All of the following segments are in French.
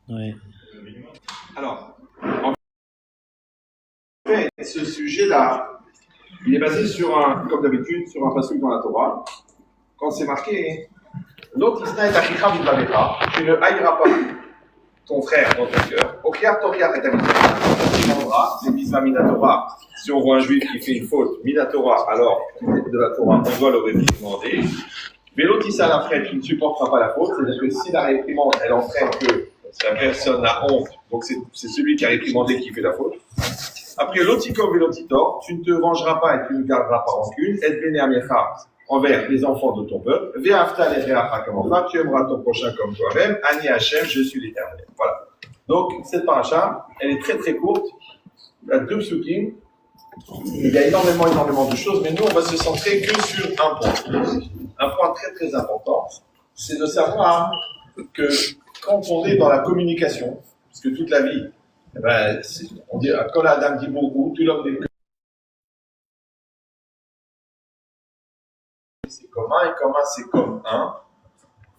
Oui. Alors, en fait, ce sujet-là, il est basé sur comme d'habitude, sur un passage dans la Torah. Quand c'est marqué, l'autre isna et achicha v'vavecha, tu ne haïras pas ton frère dans ton cœur. Okiar tokiar et amita. Tu demanderas, c'est misma minatora. Si on voit un juif qui fait une faute, minatora, alors de la Torah, on doit le réprimander. Mais l'autre issa la frère qui ne supportera pas la faute, c'est-à-dire que si la réprimande, elle entraîne que la personne a honte, donc c'est celui qui a réprimandé qui fait la faute. Après, l'otikov et l'otitor, tu ne te vengeras pas et tu ne garderas pas rancune, et bene amecha envers les enfants de ton peuple, ve'afta le'reacha kamocha, tu aimeras ton prochain comme toi-même, ani Hachem, je suis l'Éternel. Voilà. Donc, cette paracha, elle est très très courte, il y a 2 psukim, il y a énormément de choses, mais nous, on va se centrer que sur un point. Un point très très important, c'est de savoir que quand on est dans la communication, parce que toute la vie, eh ben, on dit, quand la dame dit beaucoup, tout l'homme dit c'est comme un, et comme un, c'est comme un.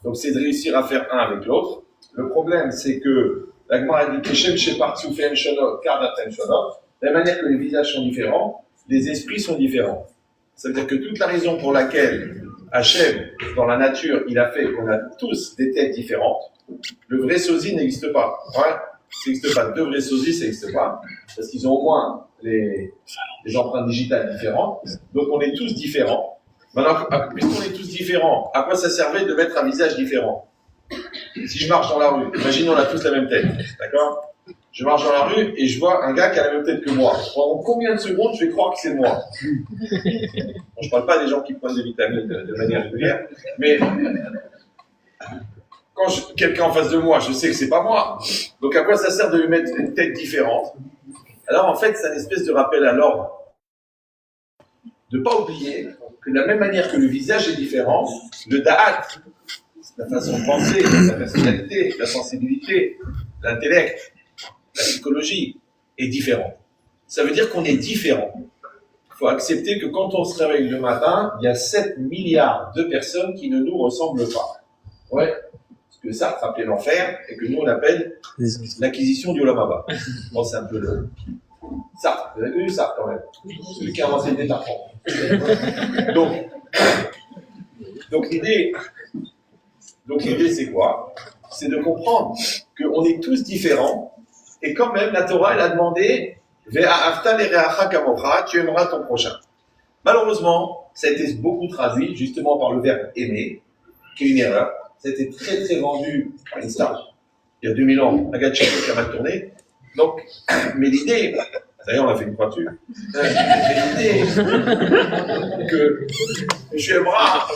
Donc c'est de réussir à faire un avec l'autre. Le problème, c'est que la Gemara dit Keshem Shepar Tsoufem Shonot, Kardatem Shonot. De la manière que les visages sont différents, les esprits sont différents. Ça veut dire que toute la raison pour laquelle Hachem, dans la nature, il a fait qu'on a tous des têtes différentes, le vrai sosie n'existe pas. Ouais, ça n'existe pas. 2 vrais sosies, ça n'existe pas. Parce qu'ils ont au moins les empreintes digitales différentes. Donc on est tous différents. Maintenant, puisqu'on est tous différents, à quoi ça servait de mettre un visage différent? Si je marche dans la rue, imaginons on a tous la même tête, d'accord? Je marche dans la rue et je vois un gars qui a la même tête que moi. Pendant combien de secondes je vais croire que c'est moi? Bon, je parle pas des gens qui prennent des vitamines de manière régulière, mais quand quelqu'un en face de moi, je sais que c'est pas moi. Donc à quoi ça sert de lui mettre une tête différente? Alors en fait, c'est une espèce de rappel à l'ordre. De ne pas oublier que de la même manière que le visage est différent, le da'at, la façon de penser, la personnalité, la sensibilité, l'intellect, la psychologie est différent. Ça veut dire qu'on est différent. Il faut accepter que quand on se réveille le matin, il y a 7 milliards de personnes qui ne nous ressemblent pas. Ouais. Ce que Sartre appelait l'enfer et que nous on appelle l'acquisition du Olam Haba. Bon, c'est un peu le... Sartre, vous avez connu Sartre quand même. Celui qui a inventé le détartrant. Donc l'idée c'est quoi? C'est de comprendre qu'on est tous différents et quand même la Torah elle a demandé Ve'afta le'reacha kamocha, tu aimeras ton prochain. Malheureusement, ça a été beaucoup traduit justement par le verbe aimer, qui est une erreur. Ça a été très très vendu par une star il y a 2000 ans, Agathe Chateau qui a mal tourné. Donc, mais l'idée, d'ailleurs on a fait une croix dessus, l'idée que tu aimeras,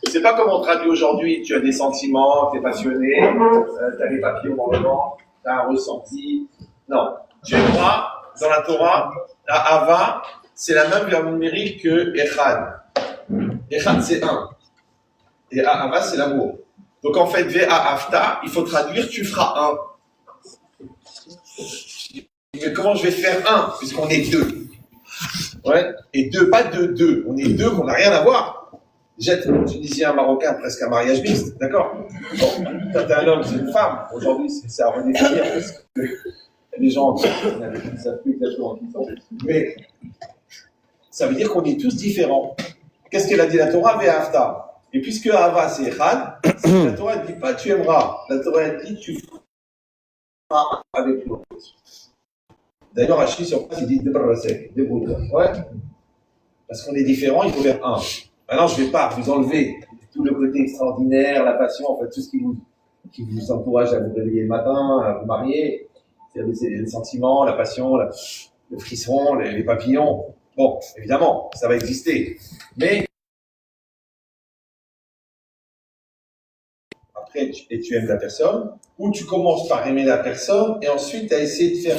c'est pas comme on traduit aujourd'hui, tu as des sentiments, tu es passionné, tu as les papillons dans le ventre, tu as un ressenti. Non, tu aimeras, dans la Torah, la Hava, c'est la même verbe numérique que Echad. Echad c'est un. Et Hava c'est l'amour. Donc en fait, Ve'afta, il faut traduire, tu feras un. Mais comment je vais faire un, puisqu'on est 2? Ouais. Et 2, pas deux. On est 2 qu'on n'a rien à voir. Déjà, tu es Tunisien, Marocain, presque un mariage mixte, d'accord? Bon, quand t'es un homme, c'est une femme. Aujourd'hui, c'est à redéfinir parce que les gens ne savent plus exactement qui ils sont. Mais ça veut dire qu'on est tous différents. Qu'est-ce qu'elle a dit la Torah? Ve'afta. Et puisque Hava c'est Echad, la Torah ne dit pas tu aimeras. La Torah elle dit tu feras avec l'autre. D'ailleurs, Hachi sur place, il dit débrouille-toi. Ouais. Parce qu'on est différents, il faut faire un. Maintenant, je ne vais pas vous enlever tout le côté extraordinaire, la passion, en fait, tout ce qui vous encourage à vous réveiller le matin, à vous marier. C'est les sentiments, la passion, le frisson, les papillons. Bon, évidemment, ça va exister. Mais après, tu aimes la personne, ou tu commences par aimer la personne, et ensuite, tu as essayé de faire...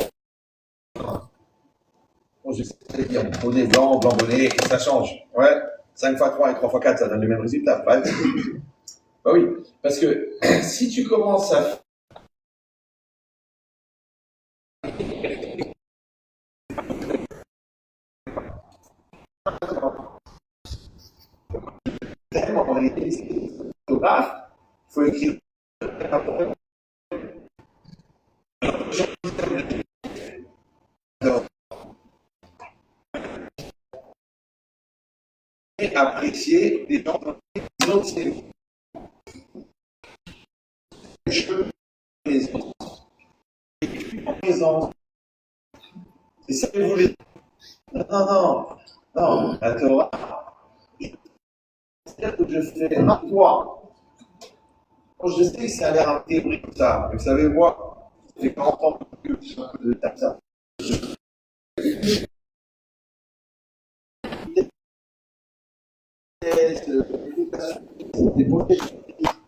Bon, je sais dire, bonnet blanc, blanc bonnet, ça change. Ouais. 5 x 3 et 3 x 4, ça donne le même résultat. Bah oui, parce que si tu commences à... En réalité, il faut écrire Alors, apprécier des gens qui ont les autres. Et puis en présence. C'est ça que vous voulez. Non, la Torah. C'est-à-dire que je fais un toi. Quand je sais que ça a l'air un théorie comme ça, vous savez, moi, j'ai 40 ans que je tape ça.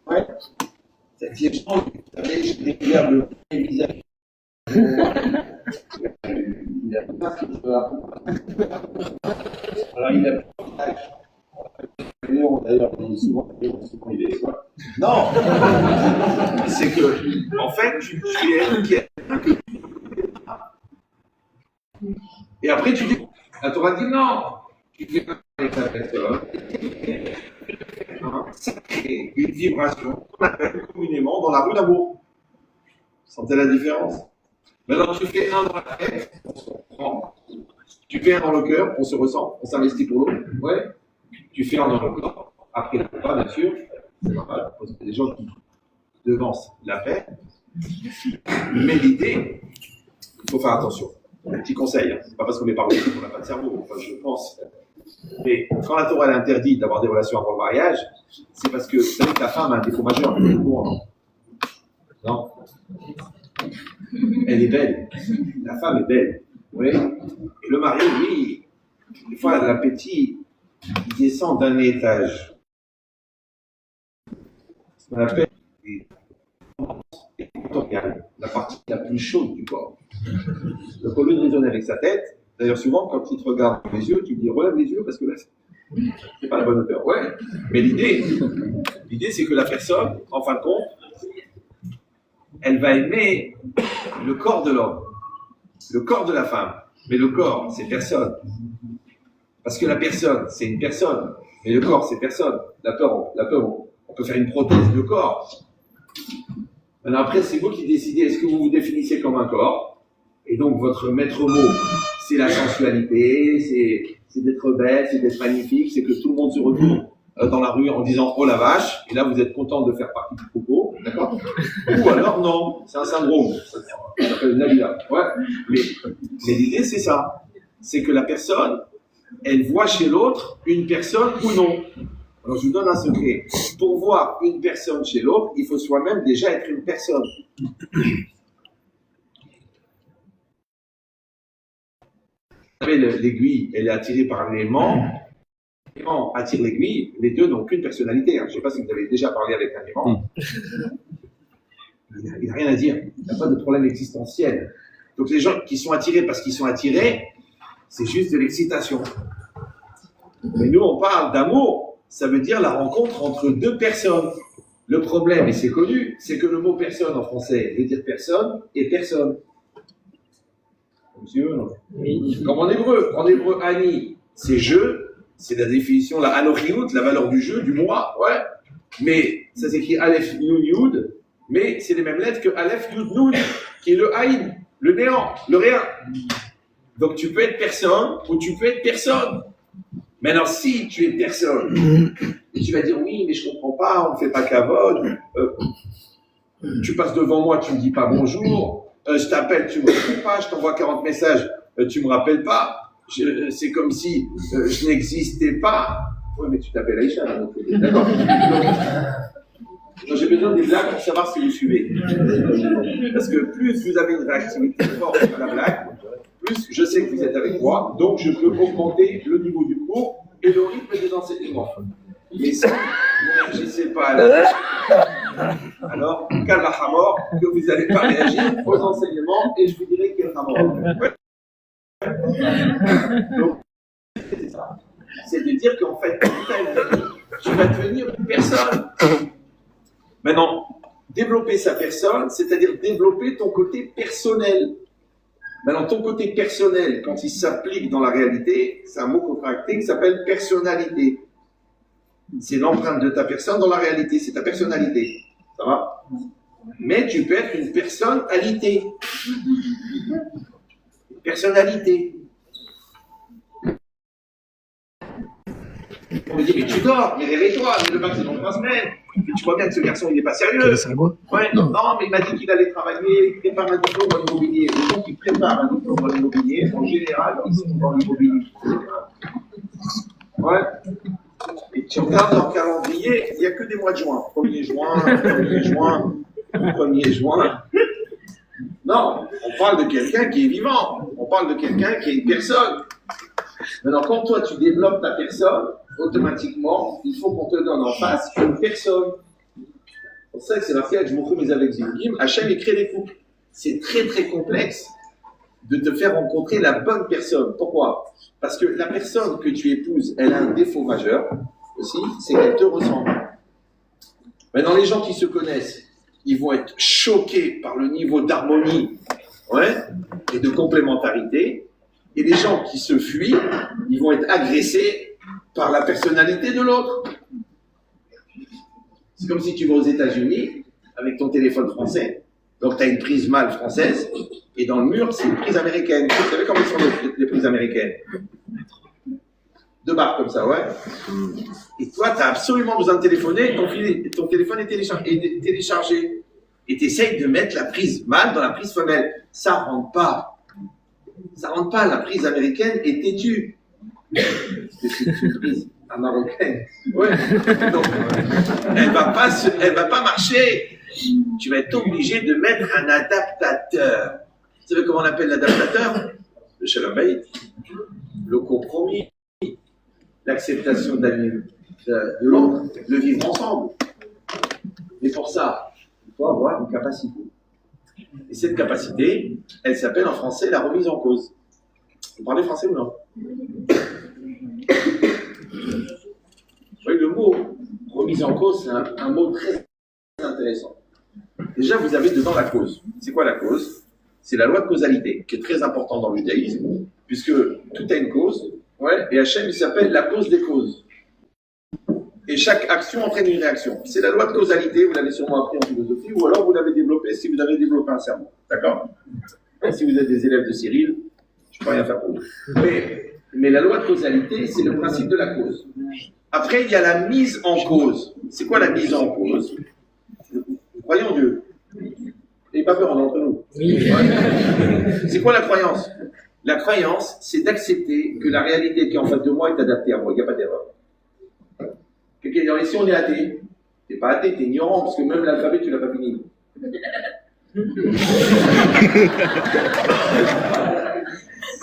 Ouais. C'est qui est vous savez, je découvert le visage. Il a pas ce qu'il peut apprendre. Alors il a pas d'ailleurs, souvent il est quoi. Non. C'est que, en fait, tu es inquiet. Et après tu dis, la Torah dit non. Tu fais pas avec la personne. Ça crée une vibration qu'on appelle communément dans la rue d'amour. Sentez la différence? Maintenant, tu fais un dans la tête, on se comprend. Tu fais un dans le cœur, on se ressent, on s'investit pour l'autre. Ouais. Tu fais un dans le corps, après le repas, bien sûr. C'est normal, parce que des gens qui devancent la paix. Mais l'idée, il faut faire attention. Un petit conseil, hein. C'est pas parce qu'on est parlé qu'on n'a pas de cerveau, enfin, je pense. Mais quand la Torah interdit d'avoir des relations avant le mariage, c'est parce que vous savez que la femme a un défaut majeur, non? Elle est belle. La femme est belle. Oui. Et le mari, lui, des fois, l'appétit, il descend d'un étage. Ce qu'on appelle la partie la plus chaude du corps. Donc, au lieu de raisonner avec sa tête, d'ailleurs, souvent, quand il te regarde dans les yeux, tu lui dis relève les yeux parce que là, c'est pas la bonne hauteur. Ouais. Mais l'idée, c'est que la personne, en fin de compte, elle va aimer le corps de l'homme, le corps de la femme. Mais le corps, c'est personne. Parce que la personne, c'est une personne. Mais le corps, c'est personne. La peur, on peut faire une prothèse de corps. Maintenant, après, c'est vous qui décidez, est-ce que vous vous définissez comme un corps? Et donc, votre maître mot, c'est la sensualité, c'est d'être belle, c'est d'être magnifique, c'est que tout le monde se retourne dans la rue en disant « Oh la vache !» Et là, vous êtes content de faire partie du propos, d'accord? Ou alors, non, c'est un syndrome. Ça s'appelle Nabila. Ouais. Mais l'idée, c'est ça. C'est que la personne, elle voit chez l'autre une personne ou non. Alors, je vous donne un secret. Pour voir une personne chez l'autre, il faut soi-même déjà être une personne. Vous savez, l'aiguille, elle est attirée par l'élément. L'aimant attire l'aiguille, les deux n'ont qu'une personnalité. Je ne sais pas si vous avez déjà parlé avec un aimant. Il n'a rien à dire. Il n'y a pas de problème existentiel. Donc les gens qui sont attirés parce qu'ils sont attirés, c'est juste de l'excitation. Mais nous, on parle d'amour. Ça veut dire la rencontre entre deux personnes. Le problème, et c'est connu, c'est que le mot personne en français veut dire personne et personne. Monsieur, non? Oui. Comme en hébreu, Ani, c'est je. C'est la définition, la anochiout, la valeur du jeu, du moi, ouais. Mais ça s'écrit Aleph Nun Yud, mais c'est les mêmes lettres que Aleph Yud Nun, qui est le Haïn, le néant, le rien. Donc tu peux être personne ou tu peux être personne. Maintenant, si tu es personne, et tu vas dire oui, mais je comprends pas, on ne fait pas kavod, tu passes devant moi, tu me dis pas bonjour, je t'appelle, tu me réponds pas, je t'envoie 40 messages, tu me rappelles pas. C'est comme si je n'existais pas. Oui, mais tu t'appelles Aïcha. D'accord. Donc, j'ai besoin des blagues pour savoir si vous suivez. Parce que plus vous avez une réactivité forte à la blague, plus je sais que vous êtes avec moi, donc je peux augmenter le niveau du cours et le rythme des enseignements. Mais si vous n'agissez pas à la blague, alors, quel hamor que vous n'allez pas réagir aux enseignements et je vous dirai quel hamor. Ouais. Donc, c'est ça. C'est de dire qu'en fait, tu vas devenir une personne. Maintenant, développer sa personne, c'est-à-dire développer ton côté personnel. Maintenant, ton côté personnel, quand il s'applique dans la réalité, c'est un mot contracté qui s'appelle personnalité. C'est l'empreinte de ta personne dans la réalité, c'est ta personnalité. Ça va? Mais tu peux être une personnalité. Une personnalité. On me dit, mais tu dors, mais réveille-toi, mais le bac c'est dans 3 semaines. Mais tu crois bien que ce garçon, il n'est pas sérieux. Ouais, non, mais il m'a dit qu'il allait travailler, il prépare un diplôme en immobilier. Les gens qui préparent un diplôme en immobilier, en général, ils sont dans l'immobilier. Ouais. Et tu regardes dans le calendrier, il n'y a que des mois de juin. 1er juin, 1er juin, 1er juin. Non, on parle de quelqu'un qui est vivant. On parle de quelqu'un qui est une personne. Maintenant, quand toi, tu développes ta personne, automatiquement, il faut qu'on te donne en face une personne. C'est pour ça que c'est marqué que je m'occupe mes avec Zilgim. Hachem, il crée des couples. C'est très, très complexe de te faire rencontrer la bonne personne. Pourquoi? Parce que la personne que tu épouses, elle a un défaut majeur aussi, c'est qu'elle te ressemble. Maintenant, les gens qui se connaissent, ils vont être choqués par le niveau d'harmonie, ouais, et de complémentarité. Et les gens qui se fuient, ils vont être agressés par la personnalité de l'autre. C'est comme si tu vas aux États-Unis avec ton téléphone français. Donc, tu as une prise mâle française, et dans le mur, c'est une prise américaine. Vous savez comment sont les prises américaines? 2 barres comme ça, ouais. Et toi, tu as absolument besoin de téléphoner, ton téléphone est téléchargé. Et tu essayes de mettre la prise mâle dans la prise femelle. Ça ne rentre pas. Ça ne rentre pas. La prise américaine est têtue. C'est une prise marocaine. Ouais. Donc, elle va pas marcher. Tu vas être obligé de mettre un adaptateur. Vous savez comment on appelle l'adaptateur? Le shalom bayit, le compromis, l'acceptation de l'autre, de vivre ensemble. Et pour ça, il faut avoir une capacité. Et cette capacité, elle s'appelle en français la remise en cause. Vous parlez français ou non? Vous voyez, le mot remise en cause, c'est un mot très intéressant. Déjà, vous avez dedans la cause. C'est quoi la cause? C'est la loi de causalité, qui est très importante dans le judaïsme, puisque tout a une cause, ouais, et Hachem, il s'appelle la cause des causes. Et chaque action entraîne une réaction. C'est la loi de causalité, vous l'avez sûrement appris en philosophie, ou alors vous l'avez développé si vous avez développé un cerveau. D'accord? Si vous êtes des élèves de Cyril, je ne peux rien faire pour vous. Mais la loi de causalité, c'est le principe de la cause. Après, il y a la mise en cause. C'est quoi la mise en cause? Croyons Dieu. Et pas peur, on est entre nous. Oui. C'est quoi la croyance? La croyance, c'est d'accepter que la réalité qui est en face de moi est adaptée à moi. Il n'y a pas d'erreur. Quelqu'un dit, si on est athée, tu n'es pas athée, tu es ignorant, parce que même l'alphabet, tu ne l'as pas fini.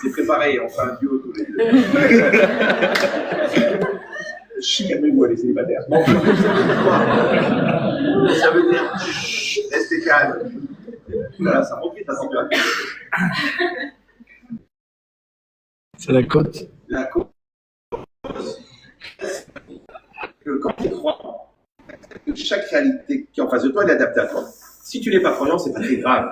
C'est préparé, on fait un duo tous les deux. Calmez-vous, les célibataires. Bon, ça veut dire, restez calme. Voilà, ça montre ta température. C'est la côte. La cause, que quand tu crois, que chaque réalité qui est en face de toi, elle est adaptée à toi. Si tu n'es pas croyant, c'est pas très grave,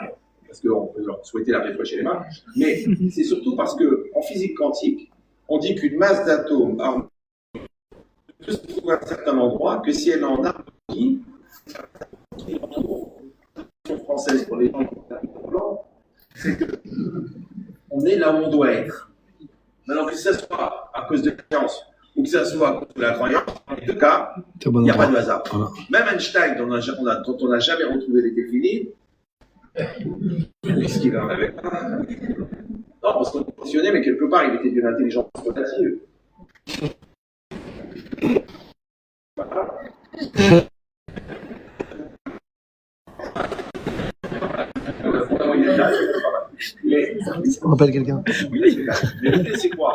parce qu'on peut leur souhaiter la réfléchir les mains, mais c'est surtout parce qu'en physique quantique, on dit qu'une masse d'atomes peut se trouver à un certain endroit, que si elle en a française pour les gens qui sont blancs, c'est que on est là où on doit être. Maintenant, que ce soit à cause de la croyance ou que ce soit à cause de la croyance, dans les deux cas, il n'y a pas de hasard. Voilà. Même Einstein, dont on n'a jamais retrouvé les définis, qu'est-ce qu'il en avait? Non, parce qu'on est passionné, mais quelque part, il était d'une intelligence relative. Voilà. On rappelle quelqu'un. Mais l'idée, c'est quoi?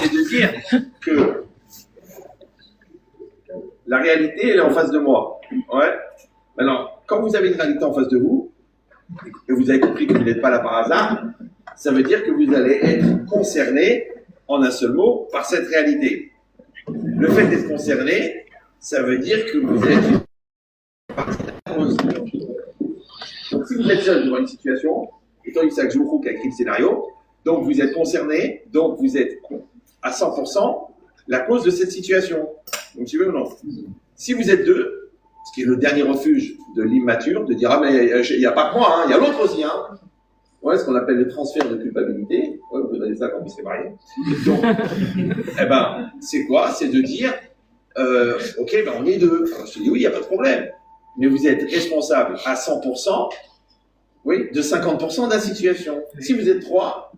C'est de dire que la réalité, elle est en face de moi. Ouais. Maintenant, quand vous avez une réalité en face de vous, et vous avez compris que vous n'êtes pas là par hasard, ça veut dire que vous allez être concerné, en un seul mot, par cette réalité. Le fait d'être concerné, ça veut dire que vous êtes partie de la cause. Donc, si vous êtes seul devant une situation, étant donné que c'est Joukrouk qui a écrit le scénario, donc vous êtes concerné, donc vous êtes à 100% la cause de cette situation. Donc, tu veux ou non? Si vous êtes deux, ce qui est le dernier refuge de l'immature, de dire, ah mais il n'y a pas que moi, hein, il y a l'autre aussi, hein. Ouais, ce qu'on appelle le transfert de culpabilité. Ouais, vous avez ça quand vous s'est marié. Donc, eh ben, c'est quoi? C'est de dire, ok, ben on est deux. Alors, je te dis oui, il n'y a pas de problème. Mais vous êtes responsable à 100%, oui, de 50% de la situation. Si vous êtes trois,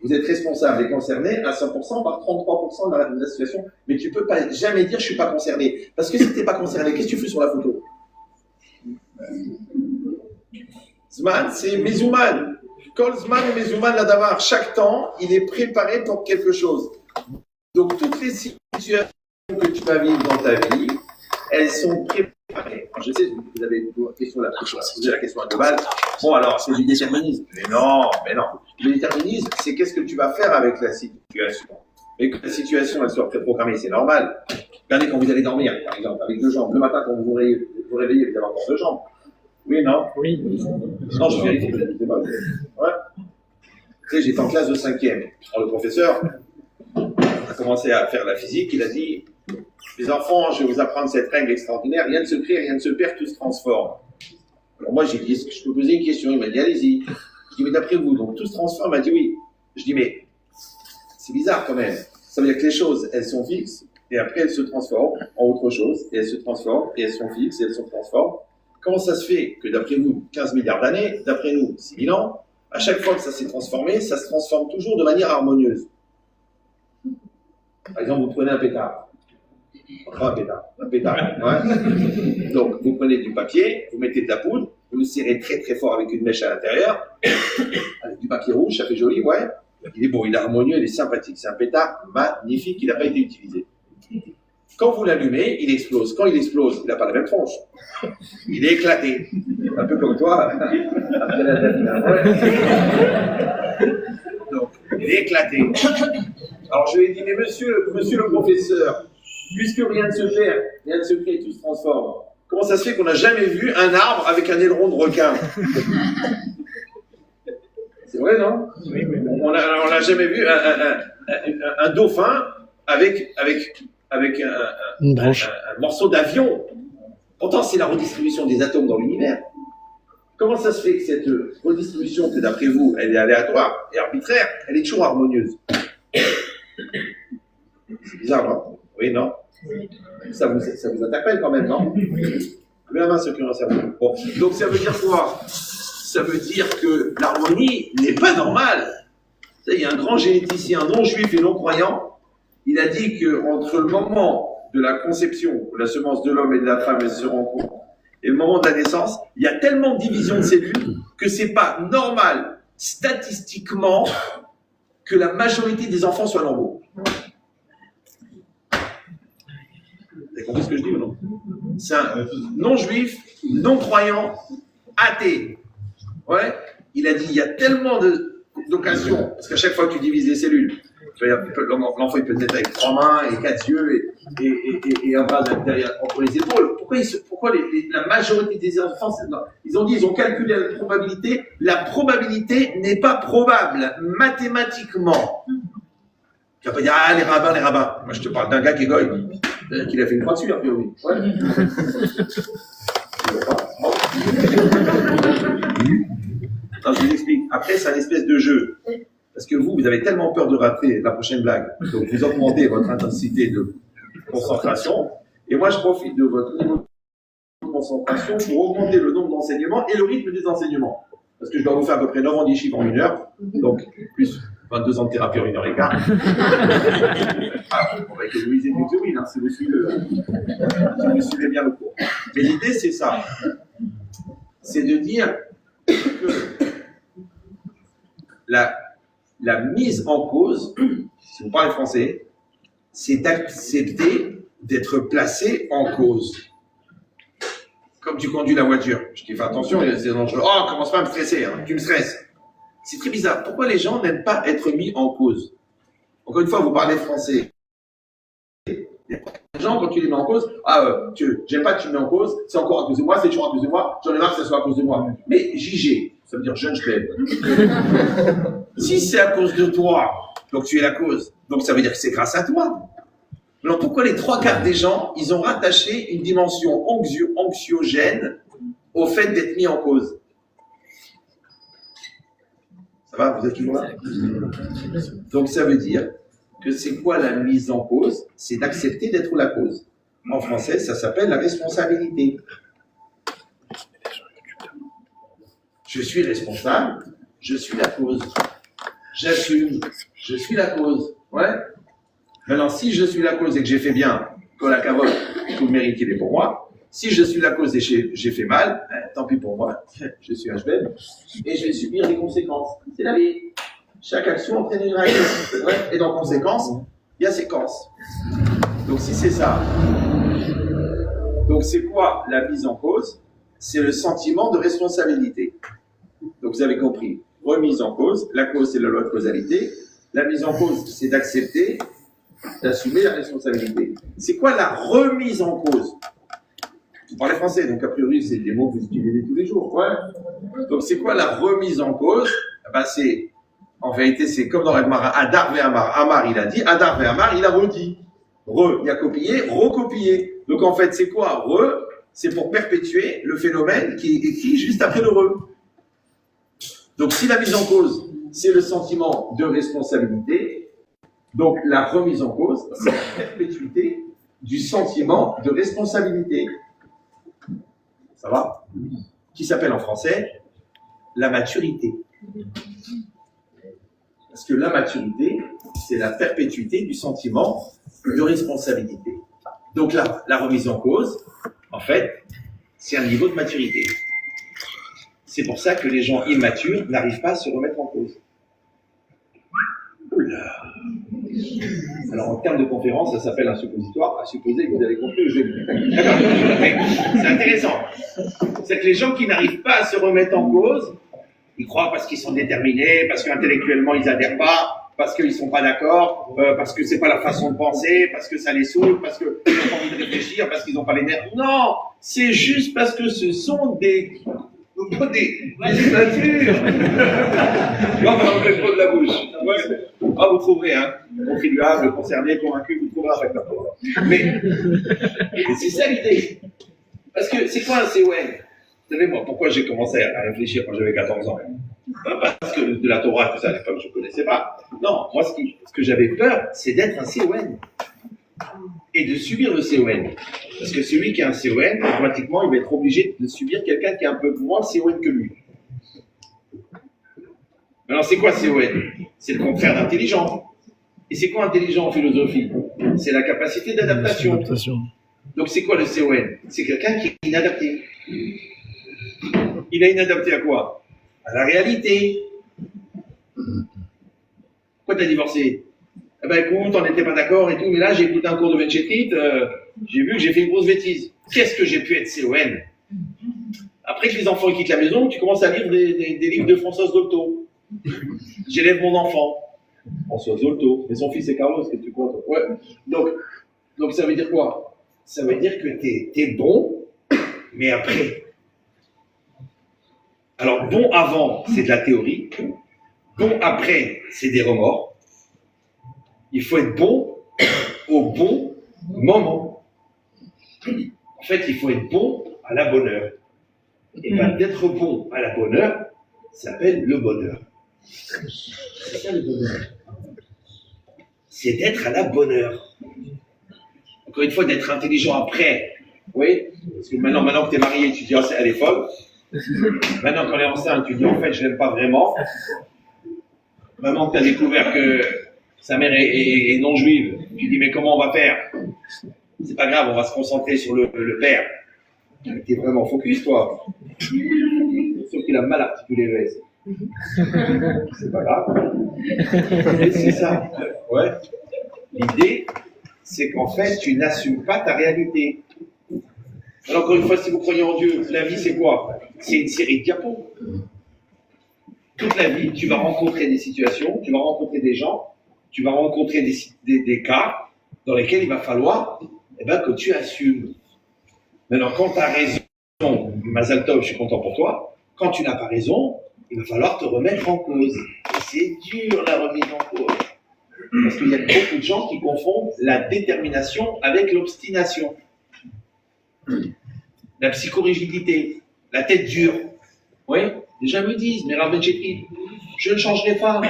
vous êtes responsable et concerné à 100% par 33% de la situation. Mais tu peux pas jamais dire je suis pas concerné. Parce que si tu n'es pas concerné, qu'est-ce que tu fais sur la photo? Zman, c'est Mezouman. Kol Zman ou Mezouman Ladavar. Chaque temps, il est préparé pour quelque chose. Donc, toutes les situations que tu vas vivre dans ta vie, elles sont préparées. Alors, je sais, vous avez une question là, posé la question à deux balles. Bon, alors, c'est du déterminisme. Mais non. Le déterminisme, c'est qu'est-ce que tu vas faire avec la situation. Mais que la situation, elle soit préprogrammée, c'est normal. Regardez quand vous allez dormir, par exemple, avec deux jambes. Le matin, quand vous vous réveillez, vous avez encore deux jambes. Oui, non? Oui. Non, je vérifie. Ouais. Tu sais, j'étais en classe de 5e. Alors, le professeur a commencé à faire la physique. Il a dit, les enfants, je vais vous apprendre cette règle extraordinaire. Rien ne se crée, rien ne se perd, tout se transforme. Alors moi, j'ai dit, est-ce que je peux poser une question? Il m'a dit, allez-y. Je dis, mais d'après vous, donc tout se transforme? Il m'a dit, oui. Je dis, mais c'est bizarre quand même. Ça veut dire que les choses, elles sont fixes, et après elles se transforment en autre chose, et elles se transforment, et elles sont fixes, et elles se transforment. Comment ça se fait que d'après vous, 15 milliards d'années, d'après nous, 6 000 ans, à chaque fois que ça s'est transformé, ça se transforme toujours de manière harmonieuse? Par exemple, vous prenez un pétard. Enfin, un pétard, ouais. Donc, vous prenez du papier, vous mettez de la poudre, vous le serrez très très fort avec une mèche à l'intérieur, avec du papier rouge, ça fait joli, ouais. Il est beau, il est harmonieux, il est sympathique. C'est un pétard magnifique, il n'a pas été utilisé. Quand vous l'allumez, il explose. Quand il explose, il n'a pas la même tronche. Il est éclaté. Un peu comme toi, après la donc, il est éclaté. Alors je lui ai dit, mais monsieur le professeur, puisque rien ne se perd, rien ne se crée, tout se transforme, comment ça se fait qu'on n'a jamais vu un arbre avec un aileron de requin? C'est vrai, non? Oui. On n'a jamais vu un dauphin avec un morceau d'avion. Pourtant, c'est la redistribution des atomes dans l'univers. Comment ça se fait que cette redistribution, que d'après vous, elle est aléatoire et arbitraire, elle est toujours harmonieuse? C'est bizarre, non? Oui, non? Ça vous interpelle quand même, non? Levez la main, ceux qui ont un cerveau. Bon. Donc, ça veut dire quoi? Ça veut dire que l'harmonie n'est pas normale. Il y a un grand généticien non juif et non croyant, il a dit qu'entre le moment de la conception, où la semence de l'homme et de la femme elle se rencontrent, et le moment de la naissance, il y a tellement de division de cellules que c'est pas normal, statistiquement, que la majorité des enfants soient normaux. Vous avez compris ce que je dis ou non? C'est un non-juif, non-croyant, athée. Ouais, il a dit, il y a tellement d'occasions, parce qu'à chaque fois que tu divises les cellules, l'enfant il peut naître avec 3 mains et 4 yeux et un bras derrière entre les épaules. Pourquoi la majorité des enfants, ils ont calculé la probabilité n'est pas probable mathématiquement. Tu vas pas dire, ah les rabbins. Moi je te parle d'un gars qui est goy, qu'il a fait une croix dessus, a priori. Ouais. Non, je vous explique. Après, c'est un espèce de jeu. Parce que vous avez tellement peur de rater la prochaine blague. Donc, vous augmentez votre intensité de concentration. Et moi, je profite de votre niveau de concentration pour augmenter le nombre d'enseignements et le rythme des enseignements. Parce que je dois vous faire à peu près 90 chiffres en 1 heure. Donc, plus 22 ans de thérapie en 1 heure et quart. On va économiser du théorie, si vous suivez bien le cours. Mais l'idée, c'est ça. C'est de dire que la mise en cause, si vous parlez français, c'est d'accepter d'être placé en cause. Comme tu conduis la voiture. Je dis, fais attention, c'est dangereux. Oh, commence pas à me stresser, hein, tu me stresses. C'est très bizarre. Pourquoi les gens n'aiment pas être mis en cause? Encore une fois, vous parlez français. Les gens, quand tu les mets en cause, j'aime pas que tu me mets en cause, c'est encore à cause de moi, c'est toujours à cause de moi, j'en ai marre que ça soit à cause de moi. Mais JG, ça veut dire jeune je Si c'est à cause de toi, donc tu es la cause, donc ça veut dire que c'est grâce à toi. Alors pourquoi les 3/4 des gens, ils ont rattaché une dimension anxiogène au fait d'être mis en cause. Ça va, vous êtes toujours là? Donc ça veut dire que c'est quoi la mise en cause? C'est d'accepter d'être la cause. En français, ça s'appelle la responsabilité. Je suis responsable, je suis la cause. J'assume, je suis la cause. Ouais. Maintenant, si je suis la cause et que j'ai fait bien, que la cavote, tout le mérite il est pour moi. Si je suis la cause et j'ai fait mal, tant pis pour moi, je suis un HBM et je vais subir des conséquences. C'est la vie. Chaque action entraîne une réaction. Ouais. Et dans conséquence, il y a séquence. Donc si c'est ça, donc c'est quoi la mise en cause? C'est le sentiment de responsabilité. Donc vous avez compris, remise en cause, la cause c'est la loi de causalité, la mise en cause c'est d'accepter, d'assumer la responsabilité. C'est quoi la remise en cause? Vous parlez français, donc a priori c'est des mots que vous utilisez tous les jours. Ouais. Donc c'est quoi la remise en cause? Ben, c'est, en vérité c'est comme dans l'Agmara, Adar ve'amar. Amar il a dit, Adar ve'amar il a redit. Il a copié, recopié. Donc en fait c'est quoi? C'est pour perpétuer le phénomène qui est écrit juste après le re. Donc si la mise en cause, c'est le sentiment de responsabilité, donc la remise en cause, c'est la perpétuité du sentiment de responsabilité. Ça va? Qui s'appelle en français la maturité. Parce que la maturité, c'est la perpétuité du sentiment de responsabilité. Donc la remise en cause, en fait, c'est un niveau de maturité. C'est pour ça que les gens immatures n'arrivent pas à se remettre en cause. Oula. Alors en termes de conférence, ça s'appelle un suppositoire, à supposer que vous avez compris le jeu. C'est intéressant. C'est que les gens qui n'arrivent pas à se remettre en cause, ils croient parce qu'ils sont déterminés, parce qu'intellectuellement ils n'adhèrent pas, parce qu'ils ne sont pas d'accord, parce que c'est pas la façon de penser, parce que ça les saoule, parce qu'ils n'ont pas envie de réfléchir, parce qu'ils n'ont pas les nerfs. Non, c'est juste parce que ce sont des immatures. Non, on va enlever trop de la bouche. Ouais. Ah, vous trouverez, hein, contribuable, concerné, convaincu, vous trouverez avec la parole. Mais c'est ça l'idée. Parce que c'est quoi un CON? Vous savez, moi, pourquoi j'ai commencé à réfléchir quand j'avais 14 ans? Pas parce que de la Torah, tout ça, à l'époque, je ne connaissais pas. Non, moi, ce que j'avais peur, c'est d'être un CON. Et de subir le CON. Parce que celui qui a un CON, automatiquement, il va être obligé de subir quelqu'un qui est un peu moins CON que lui. Alors, c'est quoi CON? C'est le contraire d'intelligent. Et c'est quoi intelligent en philosophie? C'est la capacité d'adaptation. Donc, c'est quoi le CON? C'est quelqu'un qui est inadapté. Il est inadapté à quoi? À la réalité. Pourquoi t'as divorcé? Eh ben écoute, on n'était pas d'accord et tout, mais là j'ai écouté un cours de Benchekrit, j'ai vu que j'ai fait une grosse bêtise. Qu'est-ce que j'ai pu être CON? Après que les enfants quittent la maison, tu commences à lire des livres de Françoise Dolto. J'élève mon enfant. Françoise Dolto. Mais son fils c'est Carlos, qu'est-ce que tu crois toi? Ouais. Donc ça veut dire quoi? Ça veut dire que t'es bon, mais après. Alors bon avant, c'est de la théorie. Bon après, c'est des remords. Il faut être bon au bon moment. En fait, il faut être bon à la bonne heure. Et bien, d'être bon à la bonne heure, ça s'appelle le bonheur. C'est ça le bonheur. C'est d'être à la bonne heure. Encore une fois, d'être intelligent après. Oui, parce que maintenant que tu es marié, tu dis, oh, elle est folle. Maintenant, quand elle est enceinte, tu dis, en fait, je ne l'aime pas vraiment. Maintenant que tu as découvert que sa mère est non juive, tu dis, mais comment on va faire? C'est pas grave, on va se concentrer sur le père. T'es vraiment focus, toi. Sauf qu'il a mal articulé le S. C'est pas grave. C'est ça. Ouais. L'idée, c'est qu'en fait, tu n'assumes pas ta réalité. Alors, encore une fois, si vous croyez en Dieu, la vie, c'est quoi? C'est une série de diapos. Toute la vie, tu vas rencontrer des situations, tu vas rencontrer des gens, tu vas rencontrer des cas dans lesquels il va falloir que tu assumes. Maintenant, quand tu as raison, Mazal Tov, je suis content pour toi. Quand tu n'as pas raison, il va falloir te remettre en cause. Et c'est dur la remise en cause. Parce qu'il y a beaucoup de gens qui confondent la détermination avec l'obstination. La psychorigidité. la tête dure. Oui, les gens me disent, mais Rav Ben Shekil, je ne changerai pas.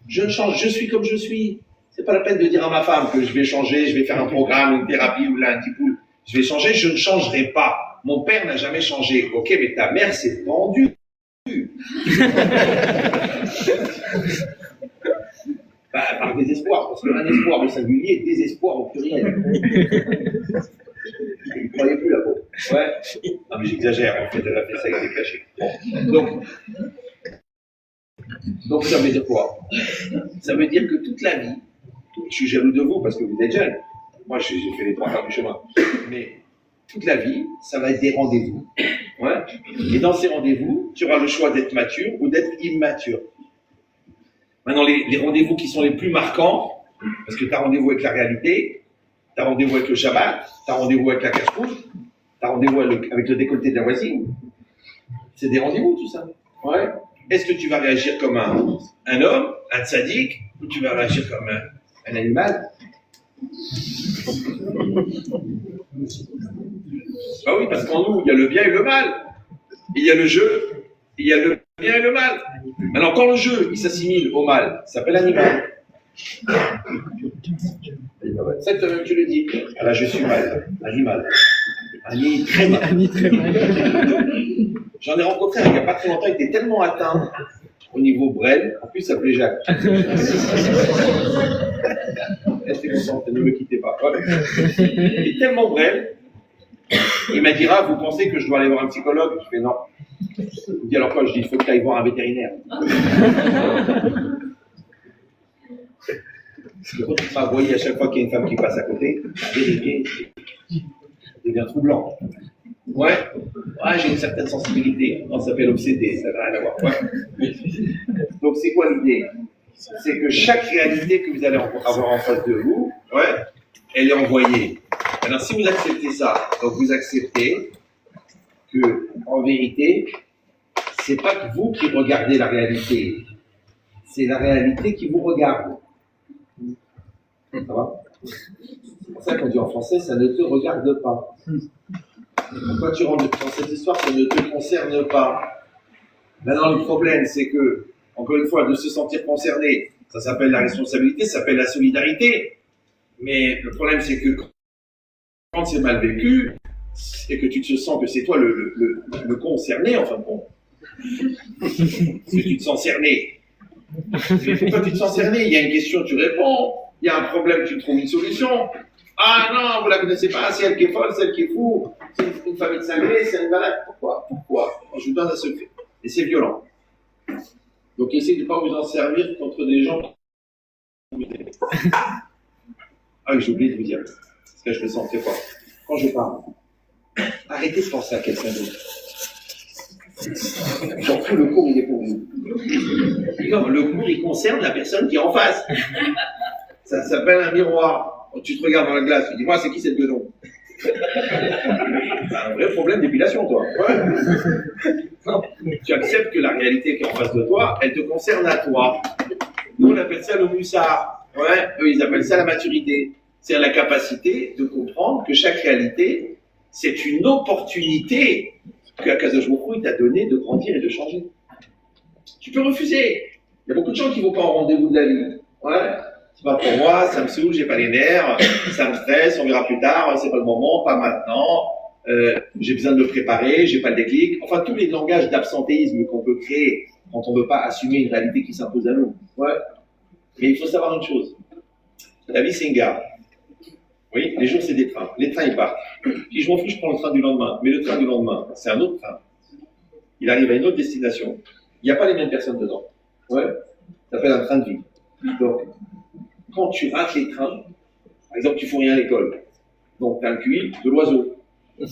Je ne change, je suis comme je suis. C'est pas la peine de dire à ma femme que je vais changer, je vais faire un programme, une thérapie ou là, un tipoul. Je vais changer, je ne changerai pas. Mon père n'a jamais changé. Ok, mais ta mère s'est pendue. Par désespoir, parce qu'un espoir au singulier, désespoir au pluriel. Il ne croyait plus là-bas. Ouais. Non, mais j'exagère, en fait, elle a fait ça avec des cachets. Bon. Donc, ça veut dire quoi? Ça veut dire que toute la vie, je suis jaloux de vous parce que vous êtes jeunes. Moi, j'ai fait les 3 quarts du chemin. Mais toute la vie, ça va être des rendez-vous. Ouais. Et dans ces rendez-vous, tu auras le choix d'être mature ou d'être immature. Maintenant, les rendez-vous qui sont les plus marquants, parce que tu as rendez-vous avec la réalité, tu as rendez-vous avec le Shabbat, tu as rendez-vous avec la cache-couche, tu as rendez-vous avec le décolleté de la voisine. C'est des rendez-vous, tout ça. Ouais. Est-ce que tu vas réagir comme un homme, un tzaddik, ou tu vas réagir comme un animal? Ah oui, parce qu'en nous, il y a le bien et le mal. Il y a le jeu, il y a le bien et le mal. Alors, quand le jeu, il s'assimile au mal, ça s'appelle animal. Ça, tu le dis. Ah là, je suis mal, animal. Ani très mal. J'en ai rencontré un il n'y a pas très longtemps, il était tellement atteint au niveau Brel, en plus ça s'appelait Jacques. Restez concentrés, ne me quittez pas. Ouais. Il est tellement Brel, il m'a dit, vous pensez que je dois aller voir un psychologue? Je fais non. Il me dit alors quoi? Je dis, il faut que tu ailles voir un vétérinaire. Parce que quand tu seras voyé à chaque fois qu'il y a une femme qui passe à côté, vérifier, ça devient troublant. Ouais, j'ai une certaine sensibilité. On s'appelle obsédé, ça n'a rien à voir. Ouais. Donc, c'est quoi l'idée? C'est que chaque réalité que vous allez avoir en face de vous, elle est envoyée. Alors, si vous acceptez ça, donc vous acceptez que, en vérité, c'est pas que vous qui regardez la réalité, c'est la réalité qui vous regarde. Ça va? C'est pour ça qu'on dit en français, ça ne te regarde pas. Pourquoi tu rentres dans cette histoire, ça ne te concerne pas. Maintenant, le problème, c'est que, encore une fois, de se sentir concerné, ça s'appelle la responsabilité, ça s'appelle la solidarité. Mais le problème, c'est que quand c'est mal vécu, et que tu te sens que c'est toi le concerné, en fin de compte. Parce que tu te sens cerné. Mais pourquoi tu te sens cerné? Il y a une question, tu réponds. Il y a un problème, tu trouves une solution. Ah non, vous la connaissez pas, c'est elle qui est folle, c'est elle qui est fou, c'est une famille de cinglés, c'est une malade. Pourquoi? Je vous donne un secret. Et c'est violent. Donc essayez de ne pas vous en servir contre des gens qui vous aiment. Ah oui, j'ai oublié de vous dire. Parce que je le sens très fort. Quand je parle, arrêtez de penser à quelqu'un d'autre. Genre tout le cours, il est pour vous. Non, le cours, il concerne la personne qui est en face. Ça s'appelle un miroir. Quand tu te regardes dans la glace, tu dis, moi, c'est qui cette gueudon? C'est un vrai problème d'épilation, toi. Ouais. Non. Tu acceptes que la réalité qui est en face de toi, elle te concerne à toi. Nous, on appelle ça le moussard. Ouais. Eux, ils appellent ça la maturité. C'est la capacité de comprendre que chaque réalité, c'est une opportunité que Akadosh Baruch Hu t'a donné de grandir et de changer. Tu peux refuser. Il y a beaucoup de gens qui ne vont pas au rendez-vous de la vie. Ouais. C'est pas pour moi, ça me saoule, j'ai pas les nerfs, ça me stresse, on verra plus tard, c'est pas le moment, pas maintenant, j'ai besoin de me préparer, j'ai pas le déclic. Enfin, tous les langages d'absentéisme qu'on peut créer quand on veut pas assumer une réalité qui s'impose à nous. Ouais. Mais il faut savoir une chose. La vie, c'est une gare. Oui, les jours, c'est des trains. Les trains, ils partent. Puis je m'en fous, je prends le train du lendemain. Mais le train du lendemain, c'est un autre train. Il arrive à une autre destination. Il n'y a pas les mêmes personnes dedans. Ouais. Ça s'appelle un train de vie. Donc, quand tu rates les trains, par exemple, tu ne fous rien à l'école. Donc, tu as le QI de l'oiseau. Le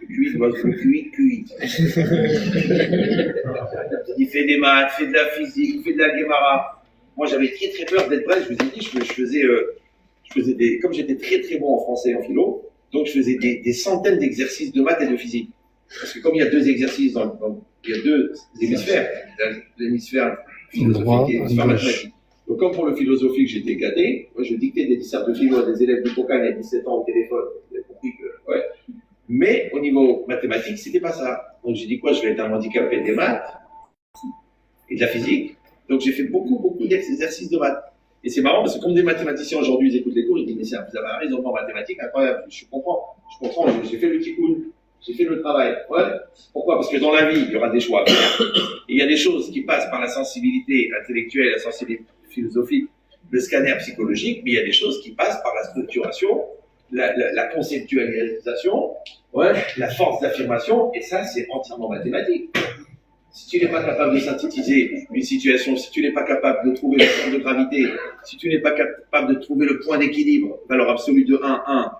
QI de l'oiseau, le QI. Il fait des maths, fait de la physique, fait de la guémara. Moi, j'avais très très peur d'être bref. Je vous ai dit, je faisais des, comme j'étais très très bon en français et en philo, donc je faisais des centaines d'exercices de maths et de physique. Parce que comme il y a deux exercices, il y a deux hémisphères, l'hémisphère philosophique et l'hémisphère mathématique. Donc, comme pour le philosophique, j'étais gâté, moi je dictais des dissertes de philo à des élèves du Cocan il y a 17 ans au téléphone. Vous avez compris que, ouais. Mais au niveau mathématique, c'était pas ça. Donc j'ai dit quoi? Je vais être un handicapé des maths et de la physique. Donc j'ai fait beaucoup d'exercices de maths. Et c'est marrant parce que comme des mathématiciens aujourd'hui, ils écoutent les cours, ils disent mais ça, vous avez un raisonnement mathématique incroyable. Je comprends, j'ai fait le tikkun, j'ai fait le travail. Ouais. Pourquoi? Parce que dans la vie, il y aura des choix. Et il y a des choses qui passent par la sensibilité intellectuelle, la sensibilité philosophique, le scanner psychologique, mais il y a des choses qui passent par la structuration, la conceptualisation, ouais, la force d'affirmation, et ça, c'est entièrement mathématique. Si tu n'es pas capable de synthétiser une situation, si tu n'es pas capable de trouver le centre de gravité, si tu n'es pas capable de trouver le point d'équilibre, valeur absolue de 1, 1,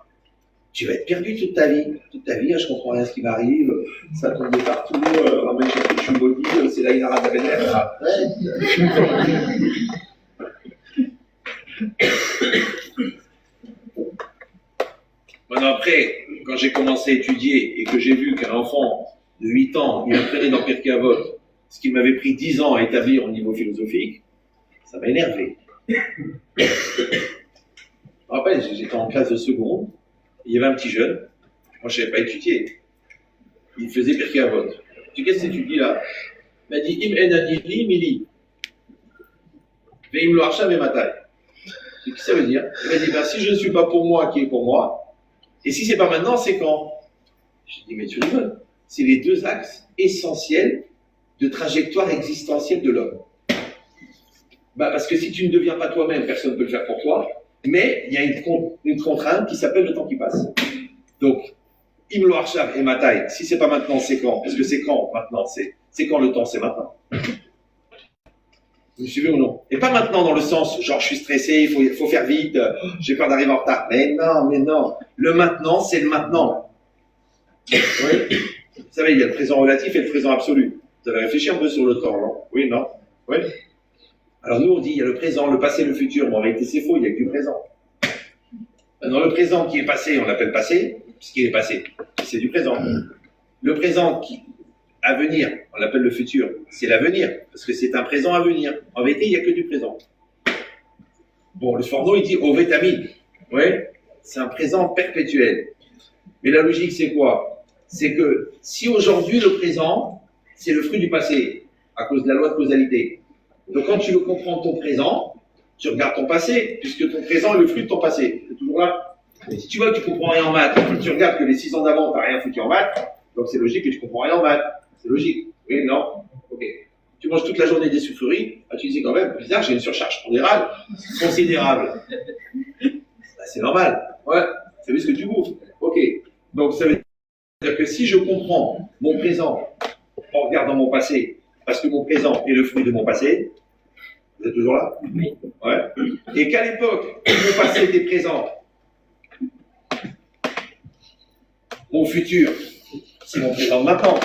tu vas être perdu toute ta vie. Toute ta vie, je comprends rien à ce qui m'arrive, ça tombe de partout, ramène je suis maudit, c'est là il a la vénère. Maintenant après, quand j'ai commencé à étudier et que j'ai vu qu'un enfant de 8 ans, il apprenait dans Pirkei Avot, ce qui m'avait pris 10 ans à établir au niveau philosophique, ça m'a énervé. Je me rappelle, j'étais en classe de seconde, il y avait un petit jeune, moi je ne savais pas étudier. Il faisait Pirkei Avot. Tu sais qu'est-ce que tu dis là? Il m'a dit Im en adili mili. Veim lo arshav ematai. Qu'est-ce que ça veut dire? Il m'a dit ben, si je ne suis pas pour moi, qui est pour moi? Et si c'est pas maintenant, c'est quand? Je dis mais tu rigoles. C'est les deux axes essentiels de trajectoire existentielle de l'homme. Bah parce que si tu ne deviens pas toi-même, personne ne peut le faire pour toi, mais il y a une contrainte qui s'appelle le temps qui passe. Donc, Imlo Arshav et Matai, si c'est pas maintenant, c'est quand? Parce que c'est quand maintenant? C'est quand le temps? C'est maintenant. Vous me suivez ou non? Et pas maintenant dans le sens, genre je suis stressé, il faut faire vite, j'ai peur d'arriver en retard. Mais non. Le maintenant, c'est le maintenant. Oui. Vous savez, il y a le présent relatif et le présent absolu. Vous avez réfléchi un peu sur le temps, non? Oui, non? Oui. Alors nous, on dit, il y a le présent, le passé, le futur. Mais en réalité, c'est faux, il n'y a que du présent. Dans le présent qui est passé, on l'appelle passé, puisqu'il est passé. C'est du présent. Le présent qui à venir, on l'appelle le futur. C'est l'avenir, parce que c'est un présent à venir. En vérité, il n'y a que du présent. Bon, le Sforno, il dit au vétamine. Oui, c'est un présent perpétuel. Mais la logique, c'est quoi? C'est que si aujourd'hui, le présent, c'est le fruit du passé, à cause de la loi de causalité. Donc, quand tu veux comprendre ton présent, tu regardes ton passé, puisque ton présent est le fruit de ton passé. C'est toujours là. Et si tu vois que tu comprends rien en maths, tu regardes que les 6 ans d'avant, tu n'as rien foutu en maths, donc c'est logique que tu comprends rien en maths. C'est logique. Oui, non? Ok. Tu manges toute la journée des sucreries, tu dis quand même, bizarre, j'ai une surcharge pondérale considérable. Bah, c'est normal. Ouais. C'est vu ce que tu bouffes. Ok. Donc, ça veut dire que si je comprends mon présent en regardant mon passé, parce que mon présent est le fruit de mon passé, vous êtes toujours là? Oui. Ouais. Et qu'à l'époque où mon passé était présent, mon futur, c'est mon présent maintenant.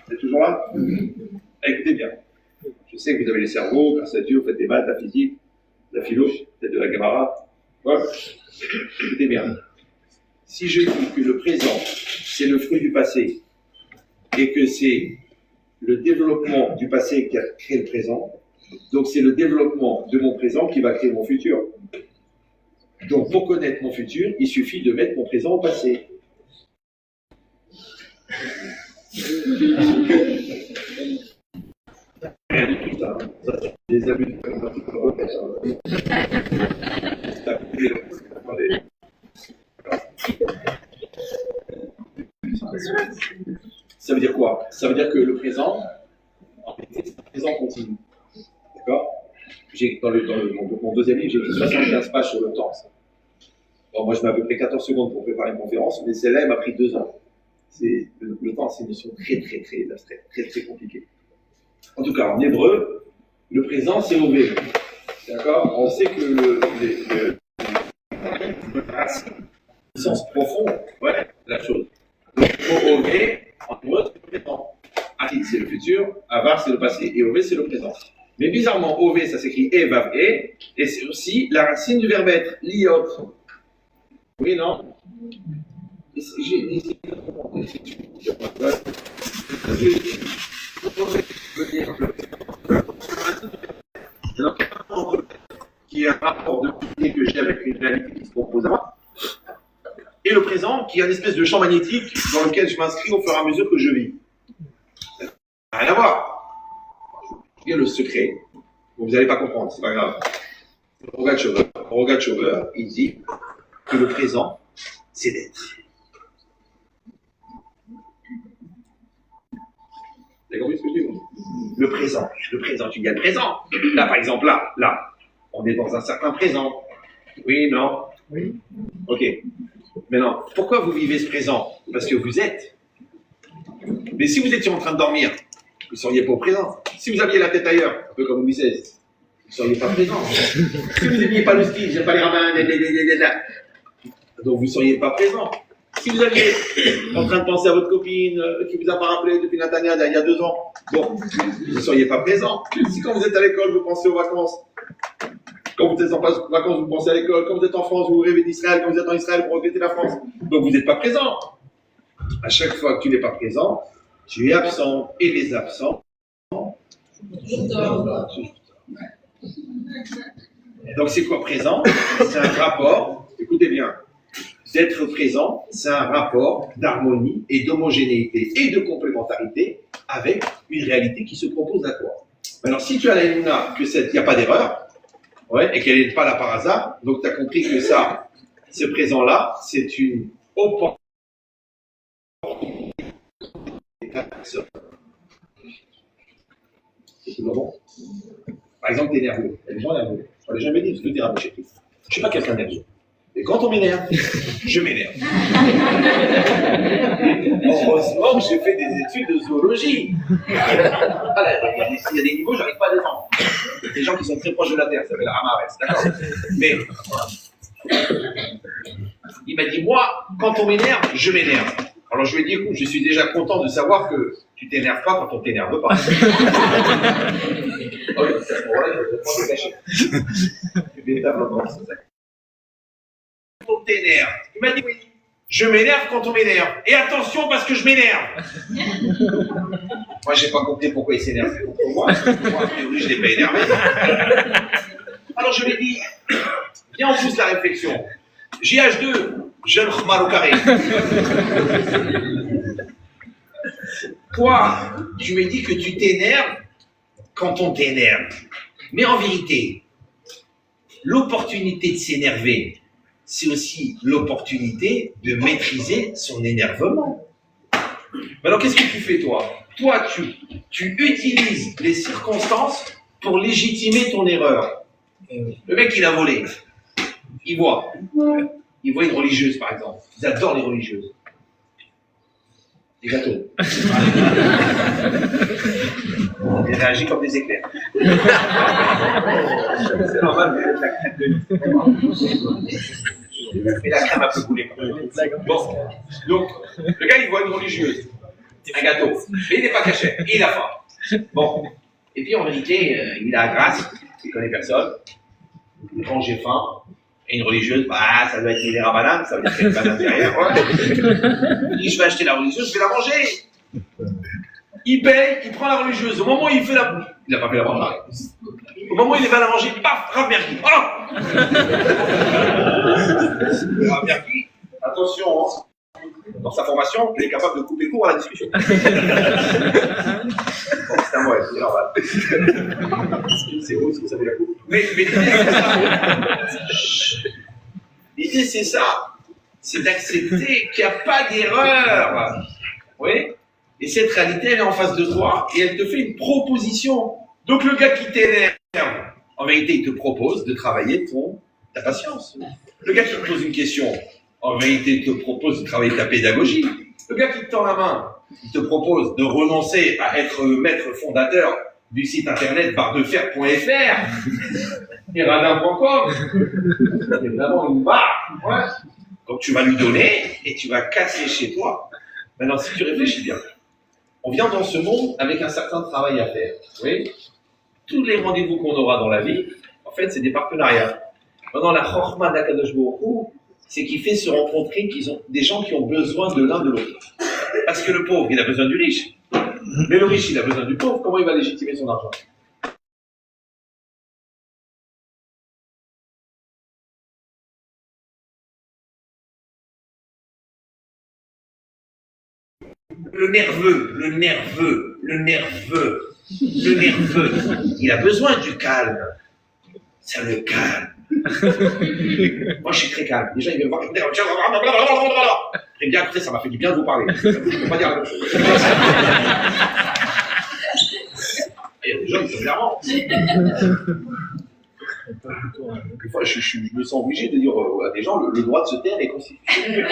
Vous êtes toujours là? Écoutez bien. Je sais que vous avez les cerveaux, grâce à Dieu, vous faites des maths, la physique, la philo, peut-être de la Gemara. Ouais. Écoutez bien. Si je dis que le présent, c'est le fruit du passé, et que c'est le développement du passé qui a créé le présent, donc c'est le développement de mon présent qui va créer mon futur. Donc pour connaître mon futur, il suffit de mettre mon présent au passé. Rien du tout ça. Ça c'est des abus de Ça veut dire quoi? Ça veut dire que le présent, en réalité, c'est un présent continu. D'accord? Mon deuxième livre, j'ai fait 75 pages sur le temps. Bon, moi, je mets à peu près 14 secondes pour préparer une conférence, mais celle-là, elle m'a pris 2 ans. Le temps, c'est une notion très, très, très abstraite, très, très compliquée. En tout cas, en hébreu, le présent, c'est OV. D'accord? On sait que le sens profond, ouais, la chose. Le mot OV, en hébreu, c'est le présent. Atit, c'est le futur, Avar, c'est le passé, et OV, c'est le présent. Mais bizarrement, OV, ça s'écrit E, Vav, E, et c'est aussi la racine du verbe être, liot. Oui, non? J'ai essayé de comprendre. Qui est un rapport de qualité que j'ai avec une réalité qui se compose à moi. Et le présent, qu'il y a une espèce de champ magnétique dans lequel je m'inscris au fur et à mesure que je vis. Rien à voir. Il y a le secret. Vous n'allez pas comprendre, c'est pas grave. Rogatchover, il dit que le présent, c'est d'être. Vous avez compris ce que je dis? Le présent, tu dis le présent. Là, par exemple, là, on est dans un certain présent. Oui, non? Oui. Ok. Maintenant, pourquoi vous vivez ce présent? Parce que vous êtes. Mais si vous étiez en train de dormir, vous ne seriez pas au présent. Si vous aviez la tête ailleurs, un peu comme Louis XVI, vous ne seriez pas présent. Si vous n'aimiez pas le ski, vous n'aimez pas les rabbins, donc vous ne seriez pas présent. Si vous aviez en train de penser à votre copine qui vous a pas rappelé depuis Natania il y a 2 ans, bon, vous ne seriez pas présent. Si quand vous êtes à l'école, vous pensez aux vacances, quand vous êtes en vacances, vous pensez à l'école, quand vous êtes en France, vous rêvez d'Israël, quand vous êtes en Israël, vous regrettez la France, donc vous n'êtes pas présent. À chaque fois que tu n'es pas présent, tu es absent. Et les absents, donc c'est quoi présent? C'est un rapport, écoutez bien, d'être présent, c'est un rapport d'harmonie et d'homogénéité et de complémentarité avec une réalité qui se propose à toi. Alors si tu as la Luna, qu'il n'y a pas d'erreur, ouais, et qu'elle n'est pas là par hasard, donc tu as compris que ça, ce présent-là, c'est une opportunité. C'est bon. Par exemple, tu es nerveux. Il y a des gens nerveux. Je ne l'ai jamais dit parce que tu es nerveux chez toi. Je ne suis pas quelqu'un de nerveux. Et quand on m'énerve, je m'énerve. Heureusement que j'ai fait des études de zoologie. Voilà, il y a des niveaux, je n'arrive pas à descendre. Il y a des gens qui sont très proches de la Terre, ça s'appelle la Ramarès, d'accord? Mais il m'a dit, moi, quand on m'énerve, je m'énerve. Alors je lui ai dit, écoute, je suis déjà content de savoir que tu t'énerves pas quand on t'énerve pas. Oh, c'est à ce moment-là, je vais te cacher. Véritablement, c'est ça. Quand on t'énerve, il m'a dit, oui, je m'énerve quand on m'énerve. Et attention, parce que je m'énerve. Moi, j'ai pas compris pourquoi il s'énerve. C'est pour moi. Moi, a priori, je l'ai pas énervé. Alors je lui ai dit, viens, on pousse la réflexion. JH2, jeune Khmar au carré. Toi, tu me dis que tu t'énerves quand on t'énerve. Mais en vérité, l'opportunité de s'énerver, c'est aussi l'opportunité de maîtriser son énervement. Alors, qu'est-ce que tu fais, toi? Toi, tu utilises les circonstances pour légitimer ton erreur. Le mec, il a volé. Il voit une religieuse, par exemple. Ils adorent les religieuses. Les gâteaux. Ils réagissent comme des éclairs. C'est normal, mais la crème de mais la crème a peu coulé. Bon. Donc, le gars, il voit une religieuse. Un gâteau. Mais il n'est pas caché. Et il a faim. Bon. Et puis, en vérité, il a la grâce. Il ne connaît personne. Quand j'ai faim, et une religieuse, bah, ça doit être les rabanane, ça veut dire qu'il n'y a pas d'intérieur. Ouais. Il dit, je vais acheter la religieuse, je vais la manger. Il paye, il prend la religieuse. Au moment où il fait la... Il n'a pas fait la manger. Au moment où il va la manger, paf, Rav Merki. Oh Rav Merki, attention, hein. Dans sa formation, il est capable de couper court à la discussion. C'est un mot, c'est normal. C'est beau, si vous savez la coupe. Mais l'idée, c'est ça. C'est d'accepter qu'il n'y a pas d'erreur. Oui. Et cette réalité, elle est en face de toi et elle te fait une proposition. Donc le gars qui t'énerve, en vérité, il te propose de travailler ta patience. Le gars qui te pose une question, en vérité, il te propose de travailler ta pédagogie. Le gars qui te tend la main, il te propose de renoncer à être le maître fondateur du site internet barredefer.fr et radin.com. Évidemment, une barre. Ouais. Donc tu vas lui donner et tu vas casser chez toi. Maintenant, si tu réfléchis bien, on vient dans ce monde avec un certain travail à faire. Oui. Tous les rendez-vous qu'on aura dans la vie, en fait, c'est des partenariats. Maintenant, la chorma d'Akadosh Baruch Hu, c'est qu'il fait se rencontrer des gens qui ont besoin de l'un de l'autre. Parce que le pauvre, il a besoin du riche. Mais le riche, il a besoin du pauvre. Comment il va légitimer son argent? Le nerveux, il a besoin du calme. Ça le calme. Moi, je suis très calme. Les gens, ils viennent me voir, très bien, écoutez, ça m'a fait du bien de vous parler. Je ne peux pas dire la même chose. Il y a des gens qui sont clairement. Des fois, je me sens obligé de dire à des gens, le droit de se taire est constitutionnel.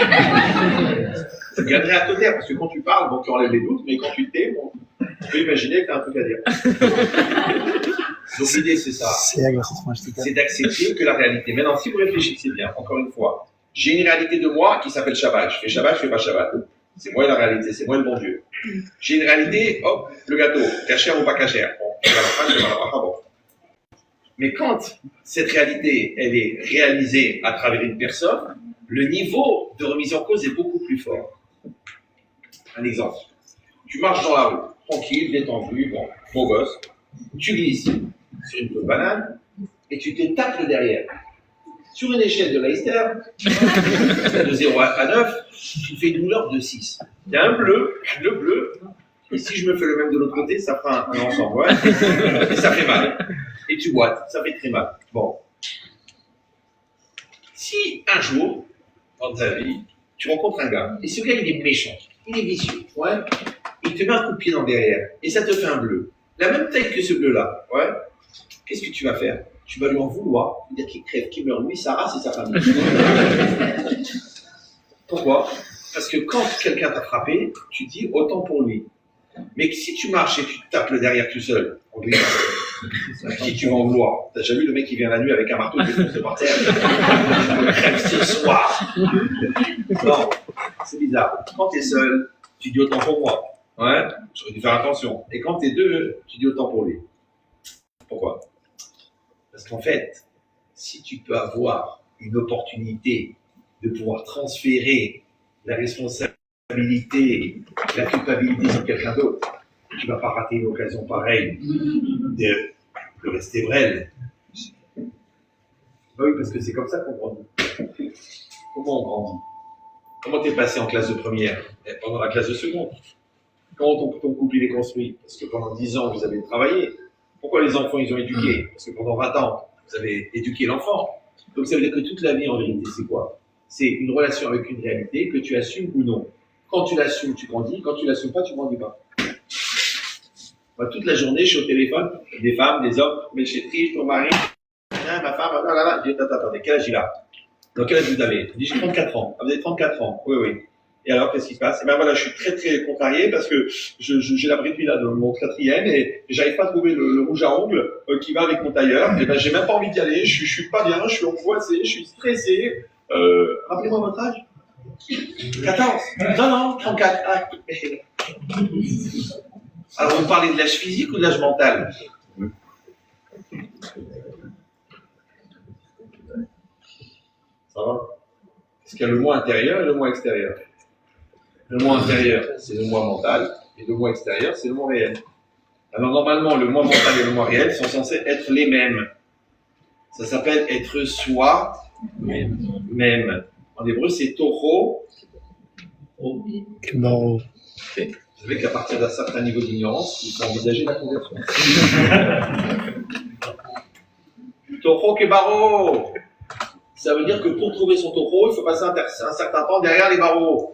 Tu gagnerais à te taire, parce que quand tu parles, bon, tu enlèves les doutes, mais quand tu te tais, bon, tu peux imaginer que tu as un truc à dire. Donc l'idée, c'est ça. C'est d'accepter que la réalité. Maintenant, si vous réfléchissez bien, encore une fois, j'ai une réalité de moi qui s'appelle Shabbat. Je fais Shabbat, je fais pas Shabbat. C'est moi la réalité, c'est moi le bon Dieu. J'ai une réalité, hop, le gâteau, cachère ou pas cachère. Bon, bon. Mais quand cette réalité, elle est réalisée à travers une personne, le niveau de remise en cause est beaucoup plus fort. Un exemple. Tu marches dans la rue, tranquille, détendu, bon, beau gosse. Tu glisses sur une banane et tu te tapes le derrière. Sur une échelle de Leicester, de 0 à 9, tu fais une douleur de 6. Il y a un bleu, le bleu, et si je me fais le même de l'autre côté, ça fera un ensemble, ouais, et ça fait mal. Et tu boites, ça fait très mal. Bon. Si un jour, dans ta vie, tu rencontres un gars, et ce gars, il est méchant, il est vicieux, ouais, il te met un coup de pied dans le derrière, et ça te fait un bleu. La même taille que ce bleu-là, ouais, qu'est-ce que tu vas faire? Tu vas lui en vouloir, dire qu'il crève, qu'il meurt, lui, sa race et sa famille. Pourquoi? Parce que quand quelqu'un t'a frappé, tu dis autant pour lui. Mais si tu marches et tu te tapes le derrière tout seul, on dit, qui tu vas en vouloir? T'as déjà vu le mec qui vient la nuit avec un marteau et qui fonce par terre? Je me crève ce soir. Non, c'est bizarre. Quand t'es seul, tu dis autant pour moi. Ouais, j'aurais dû faire attention. Et quand t'es deux, tu dis autant pour lui. Pourquoi? Parce qu'en fait, si tu peux avoir une opportunité de pouvoir transférer la responsabilité, la culpabilité sur quelqu'un d'autre, tu ne vas pas rater une occasion pareille de rester brêle. Oui, parce que c'est comme ça qu'on grandit. Comment on grandit? Comment t'es passé en classe de première? Pendant la classe de seconde. Comment ton couple il est construit? Parce que pendant 10 ans, vous avez travaillé. Pourquoi les enfants, ils ont éduqué? Parce que pendant 20 ans, vous avez éduqué l'enfant. Donc ça veut dire que toute la vie, en vérité, c'est quoi? C'est une relation avec une réalité que tu assumes ou non. Quand tu l'assumes, tu grandis. Quand tu l'assumes pas, tu grandis pas. Moi, toute la journée, je suis au téléphone, des femmes, des hommes, mais chez Triche, ton mari, ma femme, là. Je dis, attendez, quel âge il a? Donc, quel âge vous avez? Je dis, j'ai 34 ans. Ah, vous avez 34 ans? Oui. Et alors, qu'est-ce qui se passe? Eh ben voilà, je suis très très contrarié parce que j'ai la brebis là de mon 4e et j'arrive pas à trouver le rouge à ongles qui va avec mon tailleur. Et ben j'ai même pas envie d'y aller. Je suis pas bien, je suis angoissé, je suis stressé. Rappelez-moi votre âge. 14. Non, 34. Ah. Alors vous parlez de l'âge physique ou de l'âge mental? Ça va? Parce qu'il y a le moi intérieur et le moi extérieur. Le moi intérieur, c'est le moi mental, et le moi extérieur, c'est le moi réel. Alors normalement, le moi mental et le moi réel sont censés être les mêmes. Ça s'appelle être soi-même. En hébreu, c'est Toho. Non. Vous savez qu'à partir d'un certain niveau d'ignorance, il faut envisager la conversion. Toho Kebaro. Ça veut dire que pour trouver son Toho, il faut passer un certain temps derrière les barreaux.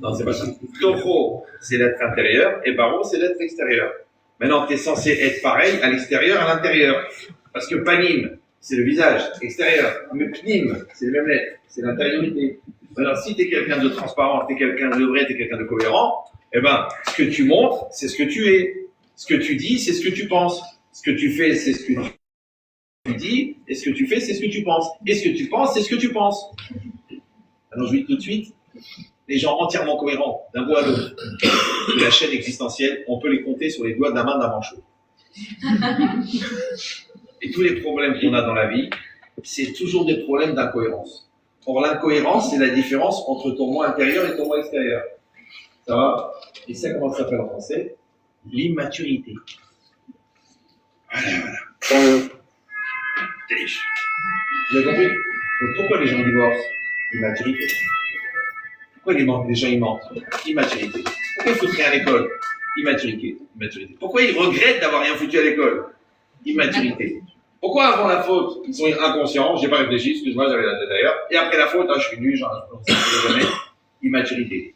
Non, c'est pas ça. Toho, c'est l'être intérieur, et Baro, c'est l'être extérieur. Maintenant, tu es censé être pareil à l'extérieur, à l'intérieur. Parce que Panim, c'est le visage extérieur. Mais Pnim, c'est le même lettre, c'est l'intériorité. Maintenant, si tu es quelqu'un de transparent, tu es quelqu'un de vrai, tu es quelqu'un de cohérent, eh ben, ce que tu montres, c'est ce que tu es. Ce que tu dis, c'est ce que tu penses. Ce que tu fais, c'est ce que tu dis, et ce que tu fais, c'est ce que tu penses. Et ce que tu penses, c'est ce que tu penses. Alors, je vous dis tout de suite, les gens entièrement cohérents, d'un bout à l'autre, de la chaîne existentielle, on peut les compter sur les doigts de la main d'un manchot. Et tous les problèmes qu'on a dans la vie, c'est toujours des problèmes d'incohérence. Or, l'incohérence, c'est la différence entre ton moi intérieur et ton moi extérieur. Ça va? Et ça, comment ça s'appelle en français? L'immaturité. Voilà. Vous avez compris? Donc, pourquoi les gens divorcent? Immaturité. Pourquoi les gens ils mentent? Immaturité. Pourquoi il faut rien à l'école? Immaturité. Immaturité. Pourquoi ils regrettent d'avoir rien foutu à l'école? Immaturité. Pourquoi avant la faute, ils sont inconscients, j'ai pas réfléchi, excuse-moi, j'avais la tête ailleurs, et après la faute, je suis nul, jamais. Immaturité.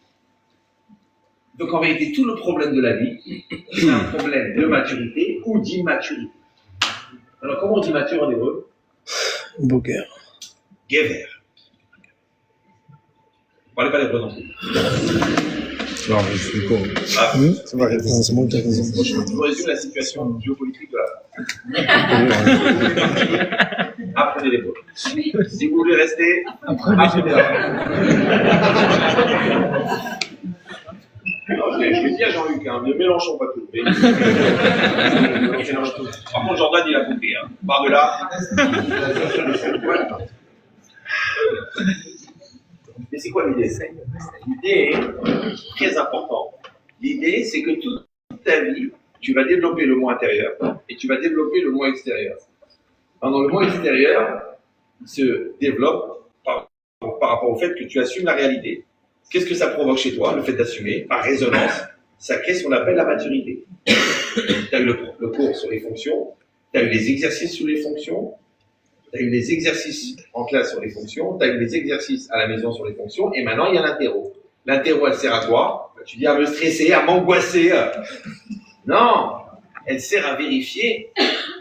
Donc en vérité, tout le problème de la vie, c'est un problème de maturité ou d'immaturité. Alors comment on dit mature en hébreu? Boger. Gever. Vous parlez pas l'hébreu non plus. Non, mais je suis con. Ah, C'est ma réponse, c'est moi qui ai raison. je vous résume la situation géopolitique de la Apprenez l'hébreu. Si vous voulez rester, apprenez-la. Je vais dire Jean-Luc, hein, mais Mélenchon pas tout. Par contre, Jordan, il a compris. Hein. Par-delà. Mais c'est quoi l'idée? L'idée est très importante. L'idée, c'est que toute ta vie, tu vas développer le moi intérieur et tu vas développer le moi extérieur. Alors, le moi extérieur se développe par rapport au fait que tu assumes la réalité. Qu'est-ce que ça provoque chez toi, le fait d'assumer, par résonance? Ça crée ce qu'on appelle la maturité. Tu as eu le cours sur les fonctions, tu as eu les exercices sur les fonctions, tu as eu les exercices en classe sur les fonctions, tu as eu les exercices à la maison sur les fonctions, et maintenant il y a l'interro. L'interro, elle sert à quoi? Tu dis à me stresser, à m'angoisser. Non, elle sert à vérifier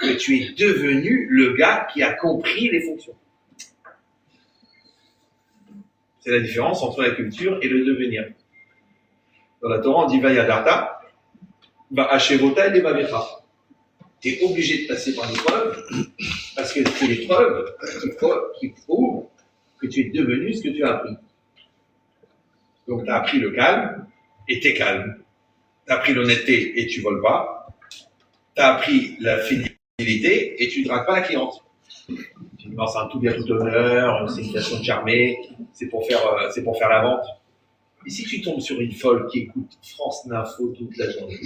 que tu es devenu le gars qui a compris les fonctions. C'est la différence entre la culture et le devenir. Dans la Torah, on dit Vayadarta, Va'ashevota et Levavecha. Tu es obligé de passer par l'épreuve, parce que c'est l'épreuve qui prouve que tu es devenu ce que tu as appris. Donc, tu as appris le calme, et tu es calme. Tu as appris l'honnêteté, et tu voles pas. Tu as appris la fidélité, et tu ne dragues pas la cliente. Tu dis, non, c'est un tout bien tout honneur, c'est une façon de charmer, c'est pour faire la vente. Et si tu tombes sur une folle qui écoute France Info toute la journée,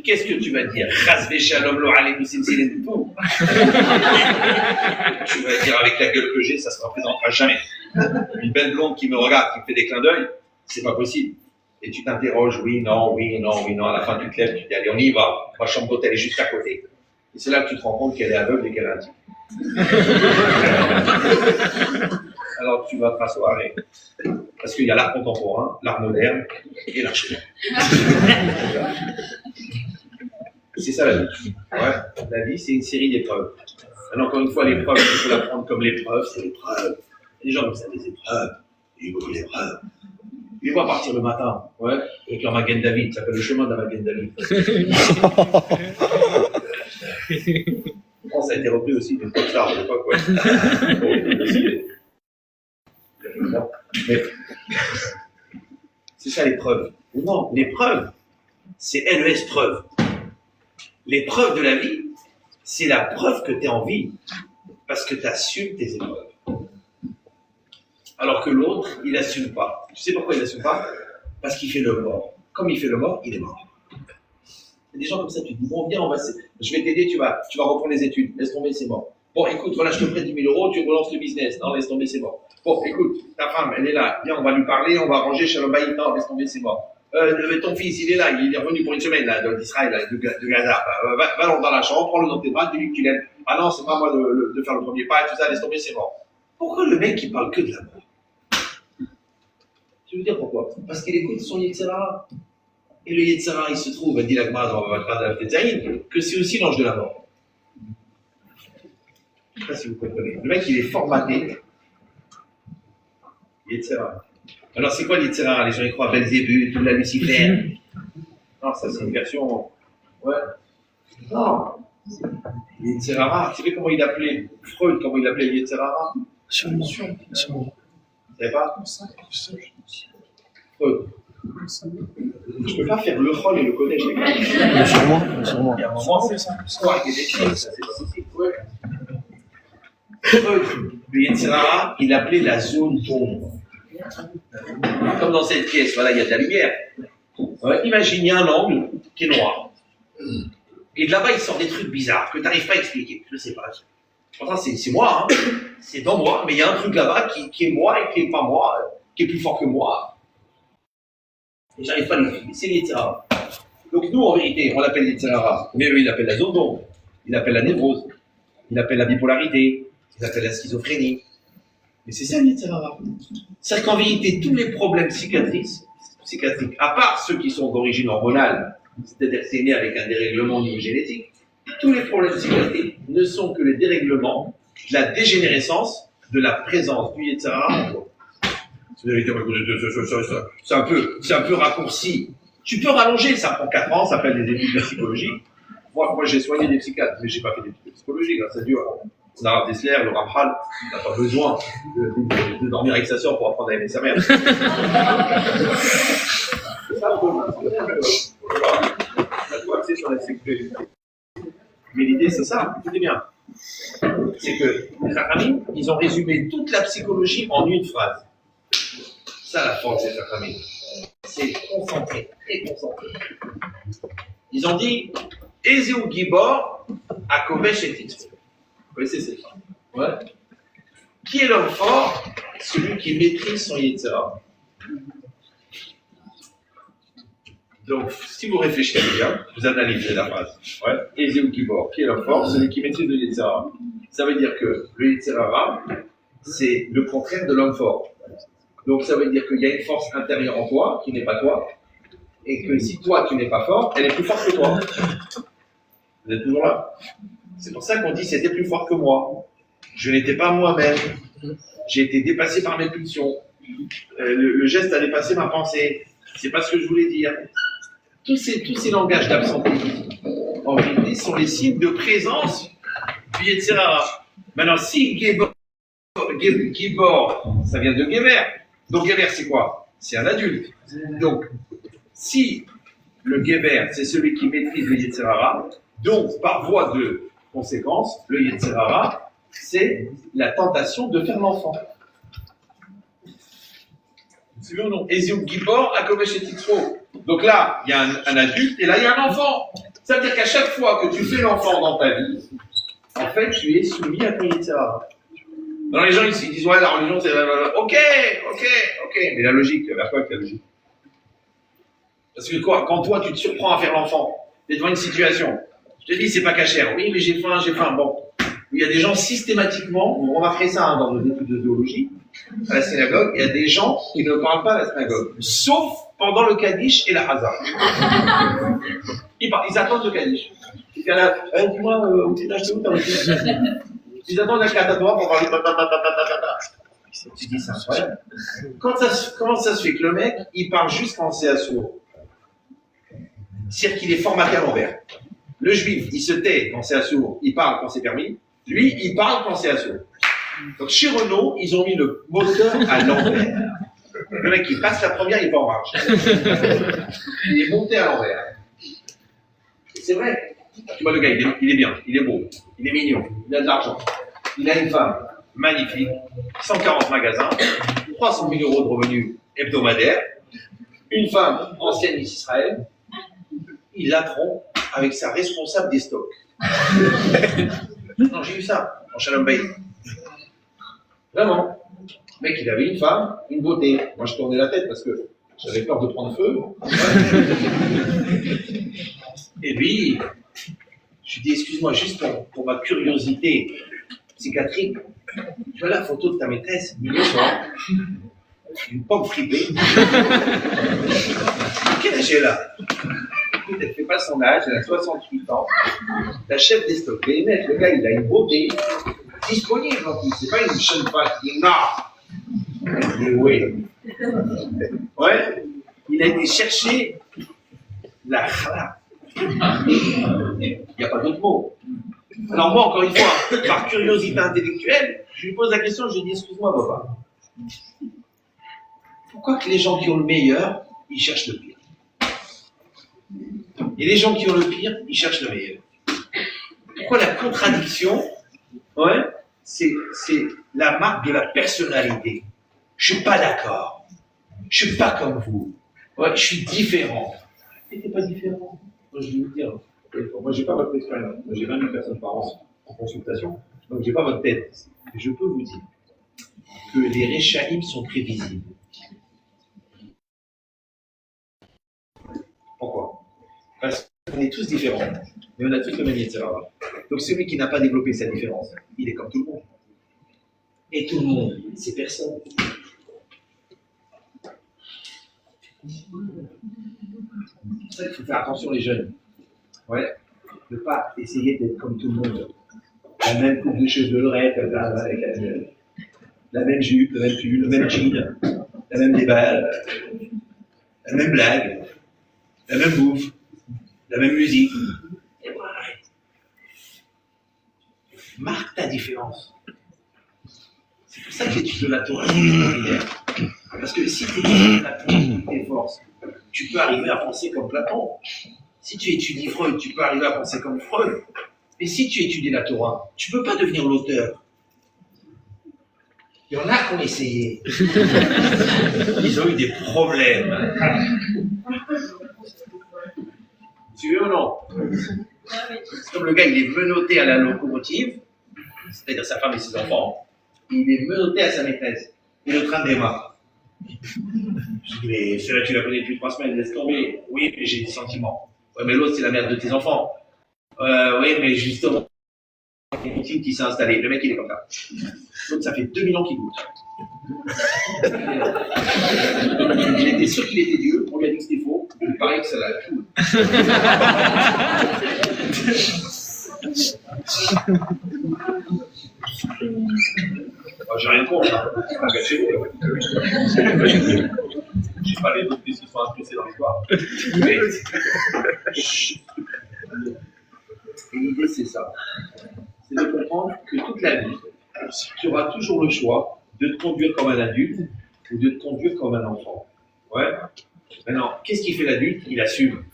qu'est-ce que tu vas dire? Rasvé shalom lo aleikum simsilin du tout. Tu vas dire avec la gueule que j'ai, ça se représentera jamais. Une belle blonde qui me regarde, qui me fait des clins d'œil, c'est pas possible. Et tu t'interroges, oui, non, oui, non, oui, non. À la fin, tu te lèves, tu te dis, allez, on y va. Ma chambre d'hôtel est juste à côté. Et c'est là que tu te rends compte qu'elle est aveugle et qu'elle a un type. Alors tu vas te rasseoir. Parce qu'il y a l'art contemporain, l'art moderne et l'art chinois. C'est ça la vie. Ouais. La vie, c'est une série d'épreuves. Alors, encore une fois, l'épreuve, il faut la prendre comme l'épreuve, c'est l'épreuve. Les gens comme ça, des épreuves. Il y a beaucoup d'épreuves. Ils vont partir le matin, ouais, avec leur Magen David, ça s'appelle le chemin de la Magen David. Ça a été repris aussi d'une pop star de l'époque, ouais. Mais c'est ça l'épreuve. Non, l'épreuve, c'est LES preuve. L'épreuve de la vie, c'est la preuve que tu es en vie, parce que tu assumes tes épreuves. Alors que l'autre, il n'assume pas. Tu sais pourquoi il n'assume pas? Parce qu'il fait le mort. Comme il fait le mort, il est mort. Il y a des gens comme ça, tu te dis, bon, viens, je vais t'aider, tu vas reprendre les études. Laisse tomber, c'est mort. Bon, écoute, voilà, je te prête 10 000 euros, tu relances le business. Non, laisse tomber, c'est mort. Bon, écoute, ta femme, elle est là. Viens, on va lui parler, on va arranger Shalom Bayit. Non, laisse tomber, c'est mort. Ton fils, il est là, il est revenu pour une semaine, là, d'Israël, de Gaza. Va dans la chambre, prends-le dans tes bras, dis-lui que tu l'aimes. Ah non, c'est pas moi de faire le premier pas, et tout ça, laisse tomber, c'est mort. Pourquoi le mec, il parle que de la mort? Je veux dire pourquoi? Parce qu'il écoute son Yetzirah. Et le Yetzirah, il se trouve, elle dit la Gemara dans Vatra Tetzaïn, que c'est aussi l'ange de la mort. Je ne sais pas si vous comprenez. Le mec, il est formaté. Yetzirah. Alors, c'est quoi le Yetzirah? Les gens y croient à Belzébuth, ou la Lucifer. Non, ça, c'est une version. Ouais. Non. Yetzirah, tu sais comment il appelait Freud, comment il appelait Yetzirah? Sûrement. Vous ne savez pas? Freud. Je ne peux pas faire le rôle et le collège. Sûrement. Il y a un moment, c'est ça. Quoi, il y a des choses, ça, c'est pas possible. Ouais. Freud, le Yetzirah, il appelait la zone d'ombre. Comme dans cette pièce, voilà, il y a de la lumière. Imagine, il y a un angle qui est noir. Et de là-bas, il sort des trucs bizarres que tu n'arrives pas à expliquer. Je ne sais pas. Pourtant, c'est moi, hein. C'est dans moi, mais il y a un truc là-bas qui est moi et qui n'est pas moi, qui est plus fort que moi. Et j'arrive pas à l'expliquer. C'est l'Yetzirara. Donc nous, en vérité, on l'appelle l'Yetzirara, mais eux, ils l'appellent la zone d'ombre, ils l'appellent la névrose, ils l'appellent la bipolarité, ils l'appellent la schizophrénie. Mais c'est ça l'Yetzirara. C'est qu'en vérité, tous les problèmes psychiatriques, à part ceux qui sont d'origine hormonale, c'est-à-dire que c'est né avec un dérèglement au niveau génétique, tous les problèmes psychiatriques ne sont que le dérèglement de la dégénérescence de la présence du Yetzirara en toi. Vous avez dit, c'est un peu raccourci. Tu peux rallonger, ça prend 4 ans, ça s'appelle des études de psychologie. Moi j'ai soigné des psychiatres, mais j'ai pas fait d'études de psychologie, grâce à Dieu. On a Rav Dessler, le Ramchal, on n'a pas besoin de dormir avec sa soeur pour apprendre à aimer sa mère. Sur la sexualité. Mais l'idée, c'est ça, écoutez bien. C'est que les Chachamim, ils ont résumé toute la psychologie en une phrase. Ça, la force des Chachamim. C'est concentré, très concentré. Ils ont dit Ezeu Gibor, Akovesh et Titzro. Vous connaissez cette phrase? Ouais. Qui est l'homme fort? Celui qui maîtrise son Yetzirah. Donc, si vous réfléchissez bien, vous analysez la phrase. Ouais. Ezeu Gibor, qui est l'homme fort? Celui qui maîtrise le Yetzirah. Ça veut dire que le Yetzirah, c'est le contraire de l'homme fort. Donc, ça veut dire qu'il y a une force intérieure en toi, qui n'est pas toi, et que si toi, tu n'es pas fort, elle est plus forte que toi. Vous êtes toujours là? C'est pour ça qu'on dit c'était plus fort que moi. Je n'étais pas moi-même. J'ai été dépassé par mes pulsions. Le geste a dépassé ma pensée. C'est pas ce que je voulais dire. Tous ces langages d'absentéisme, en vérité, sont les signes de présence du Yetzirah. Maintenant, si Gibor, ça vient de Geber. Donc Geber, c'est quoi? C'est un adulte. Donc, si le Geber, c'est celui qui maîtrise le Yetzirah, donc par voie de conséquence, le Yetzirah, c'est la tentation de faire l'enfant. C'est bon ou non? Ezeu Gibor, Akovesh et Titzro. Donc là, il y a un adulte et là, il y a un enfant. Ça veut dire qu'à chaque fois que tu fais l'enfant dans ta vie, en fait, tu es soumis à ton Yetzirah. Alors les gens ils disent ouais la religion c'est ok, mais la logique, vers quoi avec la logique? Parce que quoi, quand toi tu te surprends à faire l'enfant, tu es devant une situation, je te dis c'est pas cachère, oui mais j'ai faim, bon. Il y a des gens systématiquement, on a fait ça dans nos études de zoologie, à la synagogue, il y a des gens qui ne parlent pas à la synagogue, sauf pendant le Kaddish et la Haza. Ils attendent le Kaddish. Dis-moi, où t'es acheté où t'as reçu? Ils attendent la catatoire pour parler Tu dis ça, ouais. Comment ça se fait que le mec, il parle juste quand c'est à sourd? C'est-à-dire qu'il est formaté à l'envers. Le juif, il se tait quand c'est à sourd, il parle quand c'est permis. Lui, il parle quand c'est à sourd. Donc chez Renault, ils ont mis le moteur à l'envers. Le mec, il passe la première, il va en marche. Il est monté à l'envers. C'est vrai. Tu vois, le gars, il est bien, il est beau, il est mignon, il a de l'argent, il a une femme magnifique, 140 magasins, 300 000 euros de revenus hebdomadaires, une femme ancienne Miss Israël, il la trompe avec sa responsable des stocks. Non, j'ai eu ça en Shalom Bay. Vraiment. Le mec, il avait une femme, une beauté. Moi, je tournais la tête parce que j'avais peur de prendre feu. Et puis, je lui dis, excuse-moi, juste pour ma curiosité psychiatrique, tu vois la photo de ta maîtresse, milieu soir, une pomme fripée. Quel âge elle a? Écoute, elle ne fait pas son âge, elle a 68 ans. La chef des stocks, les mecs, le gars, il a une beauté disponible en plus. C'est pas une jeune femme qui est nard. Il est ouais. Ouais, il a été chercher la chala. Il n'y a pas d'autre mot. Alors moi, encore une fois, par curiosité intellectuelle, je lui pose la question, je lui dis, excuse-moi, papa. Pourquoi que les gens qui ont le meilleur, ils cherchent le pire? Et les gens qui ont le pire, ils cherchent le meilleur. Pourquoi la contradiction, ouais, c'est la marque de la personnalité. Je suis pas d'accord. Je suis pas comme vous. Ouais, je suis différent. Et t'es pas différent. Moi, je vais vous dire. Moi, j'ai pas votre expérience. Moi, j'ai 20 000 personnes par an en consultation. Donc, j'ai pas votre tête. Et je peux vous dire que les Réchaïm sont prévisibles. Parce qu'on est tous différents, mais on a tous le même Yetzirah. Donc celui qui n'a pas développé sa différence, il est comme tout le monde. Et tout le monde, c'est personne. C'est pour ça qu'il faut faire attention les jeunes. Ouais. Ne pas essayer d'être comme tout le monde. La même coupe de cheveux, la même jupe, le même pull, le même jean, la même déballe, la même blague, la même bouffe, la même musique. Et voilà. Marque ta différence. C'est pour ça que l'étude de la Torah est extraordinaire. Parce que si tu étudies Platon, tes forces, tu peux arriver à penser comme Platon. Si tu étudies Freud, tu peux arriver à penser comme Freud. Mais si tu étudies la Torah, tu ne peux pas devenir l'auteur. Il y en a qui ont essayé. Ils ont eu des problèmes. Tu veux ou non? C'est comme le gars, il est menotté à la locomotive, c'est-à-dire sa femme et ses enfants. Il est menotté à sa maîtresse. Et le train démarre. Je dis, mais celle-là, tu la connais depuis 3 semaines, laisse tomber. Oui, mais j'ai des sentiments. Ouais, mais l'autre, c'est la mère de tes enfants. Oui, mais justement, il y a une routine qui s'est installée. Le mec, il est comme ça. Donc, ça fait 2000 ans qu'il goûte. Il était sûr qu'il était Dieu. On lui a dit que c'était faux. Il paraît que ça l'a tout. J'ai rien contre. C'est pas gâché. Je sais pas les autres qui sont inscrits dans l'histoire. Mais... Et l'idée, c'est ça. C'est de comprendre que toute la vie, tu auras toujours le choix de te conduire comme un adulte ou de te conduire comme un enfant. Ouais. Maintenant, qu'est-ce qui fait l'adulte? Il assume.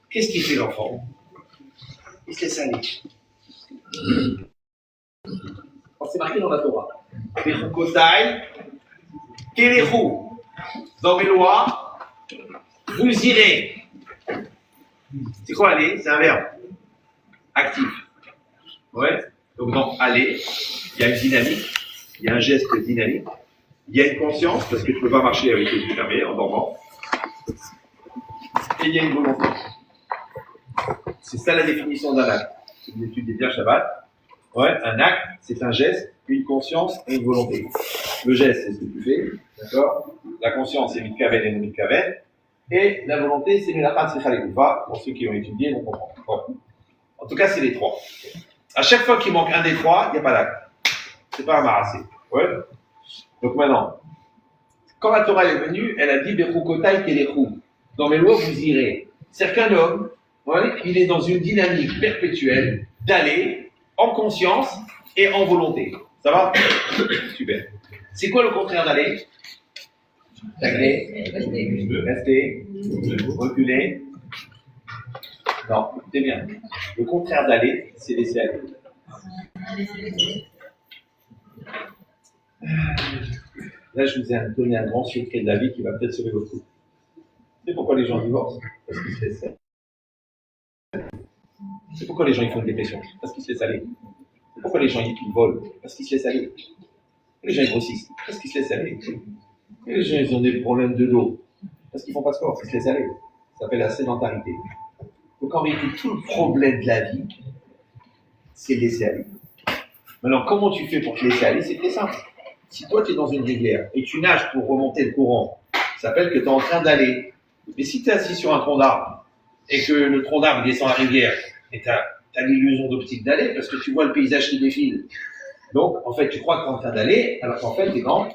Qu'est-ce qui fait l'enfant? Il se laisse aller. C'est marqué dans la Torah. Bechukotai, Kelechu. Dans mes lois, vous irez. C'est quoi aller? C'est un verbe. Actif. Ouais. Donc dans aller, il y a une dynamique, il y a un geste dynamique, il y a une conscience, parce que tu ne peux pas marcher avec les yeux fermés en dormant. Et il y a une volonté. C'est ça la définition d'un acte. Si vous étudiez bien Shabbat, ouais, un acte, c'est un geste, une conscience et une volonté. Le geste, c'est ce que tu fais, d'accord? La conscience, c'est mitkaven et non mitkaven. Et la volonté, c'est melachat sechal ekoufa. Pour ceux qui ont étudié, ils vont comprendre. Bon. En tout cas, c'est les trois. À chaque fois qu'il manque un des trois, il n'y a pas d'acte. C'est pas embarrassé. Ouais. Donc maintenant, quand la Torah est venue, elle a dit Bechukotai Kelechu. Dans mes lois, vous irez. C'est-à-dire qu'un homme, ouais, il est dans une dynamique perpétuelle d'aller en conscience et en volonté. Ça va? Super. C'est quoi le contraire d'aller? Stagner, rester, reculer. Non, écoutez bien. Le contraire d'aller, c'est laisser aller. Là, je vous ai donné un grand secret de la vie qui va peut-être sauver votre couple. C'est pourquoi les gens divorcent? Parce qu'ils se laissent aller. C'est pourquoi les gens ils font une dépression? Parce qu'ils se laissent aller. C'est pourquoi les gens ils volent? Parce qu'ils se laissent aller. Les gens ils grossissent? Parce qu'ils se laissent aller. Les gens ils ont des problèmes de dos? Parce qu'ils font pas de sport, ils se laissent aller. Ça s'appelle la sédentarité. Donc en réalité, tout le problème de la vie, c'est de laisser aller. Maintenant, comment tu fais pour te laisser aller? C'est très simple. Si toi tu es dans une rivière et tu nages pour remonter le courant, ça s'appelle que tu es en train d'aller. Mais si tu es assis sur un tronc d'arbre et que le tronc d'arbre descend la rivière et tu as l'illusion d'optique d'aller parce que tu vois le paysage qui défile. Donc, en fait, tu crois que tu es en train d'aller alors qu'en fait, tu es dans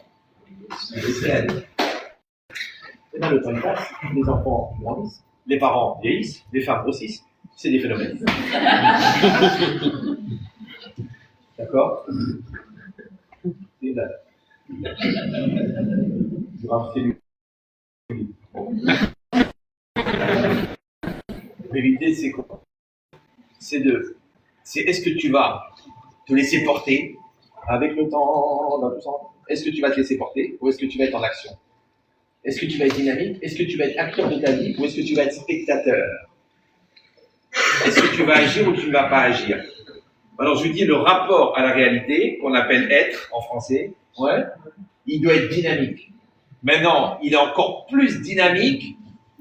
laisser aller. Et bien, le temps passe, les enfants grandissent, les parents vieillissent, les femmes grossissent. C'est des phénomènes. D'accord? C'est là. Je vais rajouter lui. Mais l'idée, c'est quoi? C'est est-ce que tu vas te laisser porter avec le temps, dans tout ça? Est-ce que tu vas te laisser porter ou est-ce que tu vas être en action? Est-ce que tu vas être dynamique? Est-ce que tu vas être acteur de ta vie ou est-ce que tu vas être spectateur? Est-ce que tu vas agir ou tu ne vas pas agir? Alors je vous dis, le rapport à la réalité, qu'on appelle être en français, ouais, il doit être dynamique. Maintenant, il est encore plus dynamique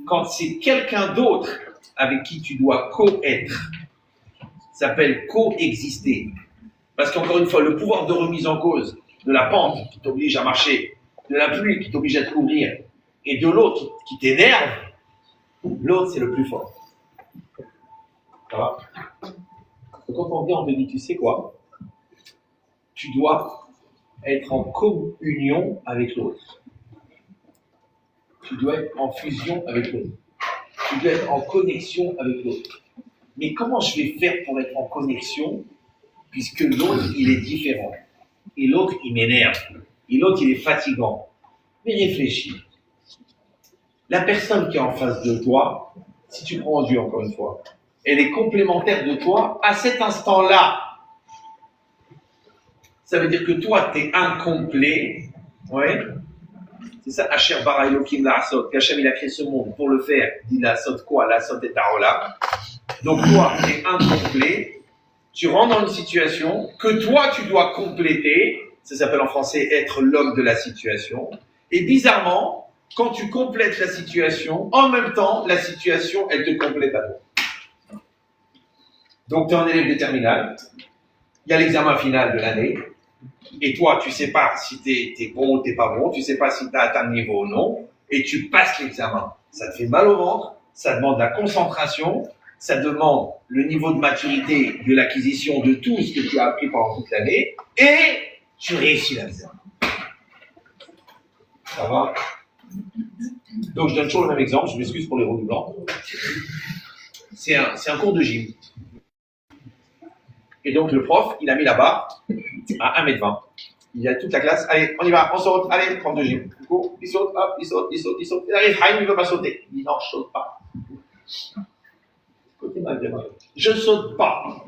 quand c'est quelqu'un d'autre avec qui tu dois co-être. Ça s'appelle coexister. Parce qu'encore une fois, le pouvoir de remise en cause de la pente qui t'oblige à marcher, de la pluie qui t'oblige à te couvrir, et de l'autre qui t'énerve, l'autre c'est le plus fort. Ça va? Quand on vient, on te dit, tu sais quoi? Tu dois être en communion avec l'autre. Tu dois être en fusion avec l'autre. Tu dois être en connexion avec l'autre. Mais comment je vais faire pour être en connexion puisque l'autre, il est différent. Et l'autre, il m'énerve. Et l'autre, il est fatigant. Mais réfléchis. La personne qui est en face de toi, si tu prends Dieu encore une fois, elle est complémentaire de toi à cet instant-là. Ça veut dire que toi, tu es incomplet. Ouais. C'est ça, Asher bara Elohim la'asot. Qu'Hachem, il a créé ce monde pour le faire. Il dit la'asot quoi? La'asot et ta'olam. Donc toi, tu es incomplet. Tu rentres dans une situation que toi, tu dois compléter. Ça s'appelle en français être l'homme de la situation. Et bizarrement, quand tu complètes la situation, en même temps, la situation, elle te complète à toi. Donc, tu es un élève de terminale. Il y a l'examen final de l'année. Et toi, tu sais pas si t'es bon ou t'es pas bon. Tu sais pas si tu as atteint le niveau ou non. Et tu passes l'examen. Ça te fait mal au ventre. Ça demande de la concentration. Ça demande le niveau de maturité de l'acquisition de tout ce que tu as appris pendant toute l'année. Et tu réussis l'examen. Ça va? Donc, je donne toujours le même exemple. Je m'excuse pour les roues blancs. C'est un cours de gym. Et donc, le prof, il a mis la barre à 1m20. Il y a toute la classe. Allez, on y va, on saute. Allez, prof de gym. Du coup, il saute, hop, il saute. Il arrive, Haïm, il ne veut pas sauter. Il dit non, je ne saute pas. Je ne saute pas.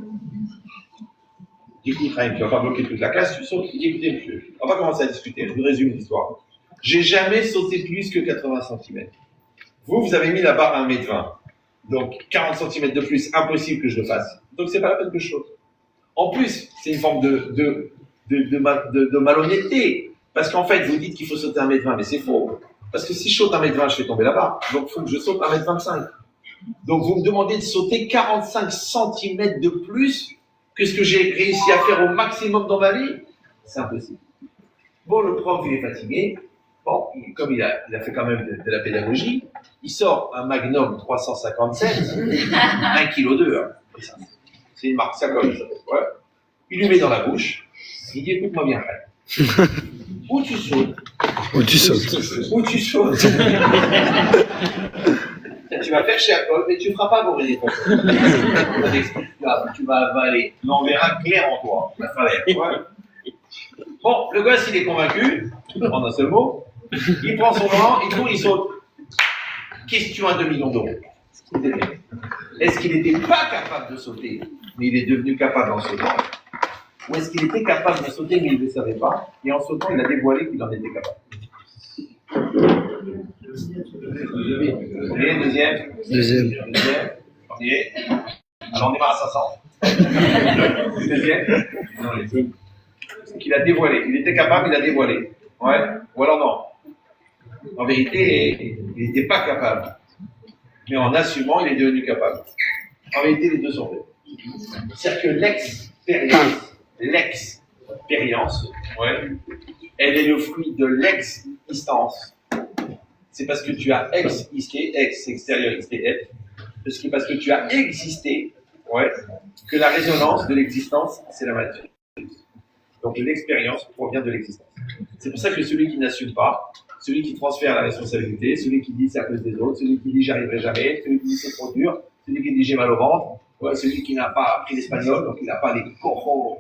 Écoute, Haïm, tu ne vas pas bloquer toute la classe, tu sautes. Il dit, écoutez, monsieur, on va commencer à discuter. Je vous résume l'histoire. J'ai jamais sauté plus que 80 cm. Vous avez mis la barre à 1m20. Donc, 40 cm de plus, impossible que je le fasse. Donc, c'est pas la peine que je saute. En plus, c'est une forme de malhonnêteté. Parce qu'en fait, vous dites qu'il faut sauter 1m20, mais c'est faux. Parce que si je saute 1m20, je fais tomber la barre. Donc, il faut que je saute 1m25. Donc, vous me demandez de sauter 45 cm de plus que ce que j'ai réussi à faire au maximum dans ma vie. C'est impossible. Bon, le prof, il est fatigué. Bon, comme il a fait quand même de la pédagogie, il sort un Magnum 357, 1,2 kg. Hein. C'est une marque, ça comme ça. Ouais. Il lui met dans la bouche. Il dit, écoute-moi bien, frère. Où tu sautes. Où tu sautes. Où tu sautes. Tu vas faire chez Apple, mais tu ne feras pas bourrer les poches. Tu vas avaler. Mais on verra clair en toi. Ouais. Bon, le gosse, il est convaincu. En un seul mot. Il prend son moment, il court, il saute. Question à 2 millions d'euros. Est-ce qu'il n'était pas capable de sauter, mais il est devenu capable en sautant? Ou est-ce qu'il était capable de sauter, mais il ne le savait pas, et en sautant, il a dévoilé qu'il en était capable? Deuxième. Premier. Alors on démarre à 500. Deuxième. Non, qu'il a dévoilé. Il était capable, il a dévoilé. Ouais. Ou alors non. En vérité, il n'était pas capable. Mais en assumant, il est devenu capable. En vérité, les deux sont faits. C'est-à-dire que l'expérience, ouais, elle est le fruit de l'existence. C'est parce que tu as existé, extériorisé, être, parce que tu as existé, ouais, que la résonance de l'existence, c'est la matière. Donc l'expérience provient de l'existence. C'est pour ça que celui qui n'assume pas, celui qui transfère la responsabilité, celui qui dit c'est à cause des autres, celui qui dit j'y arriverai jamais, celui qui dit c'est trop dur, celui qui dit j'ai mal au ventre, ouais, celui qui n'a pas appris l'espagnol, donc il n'a pas les cojones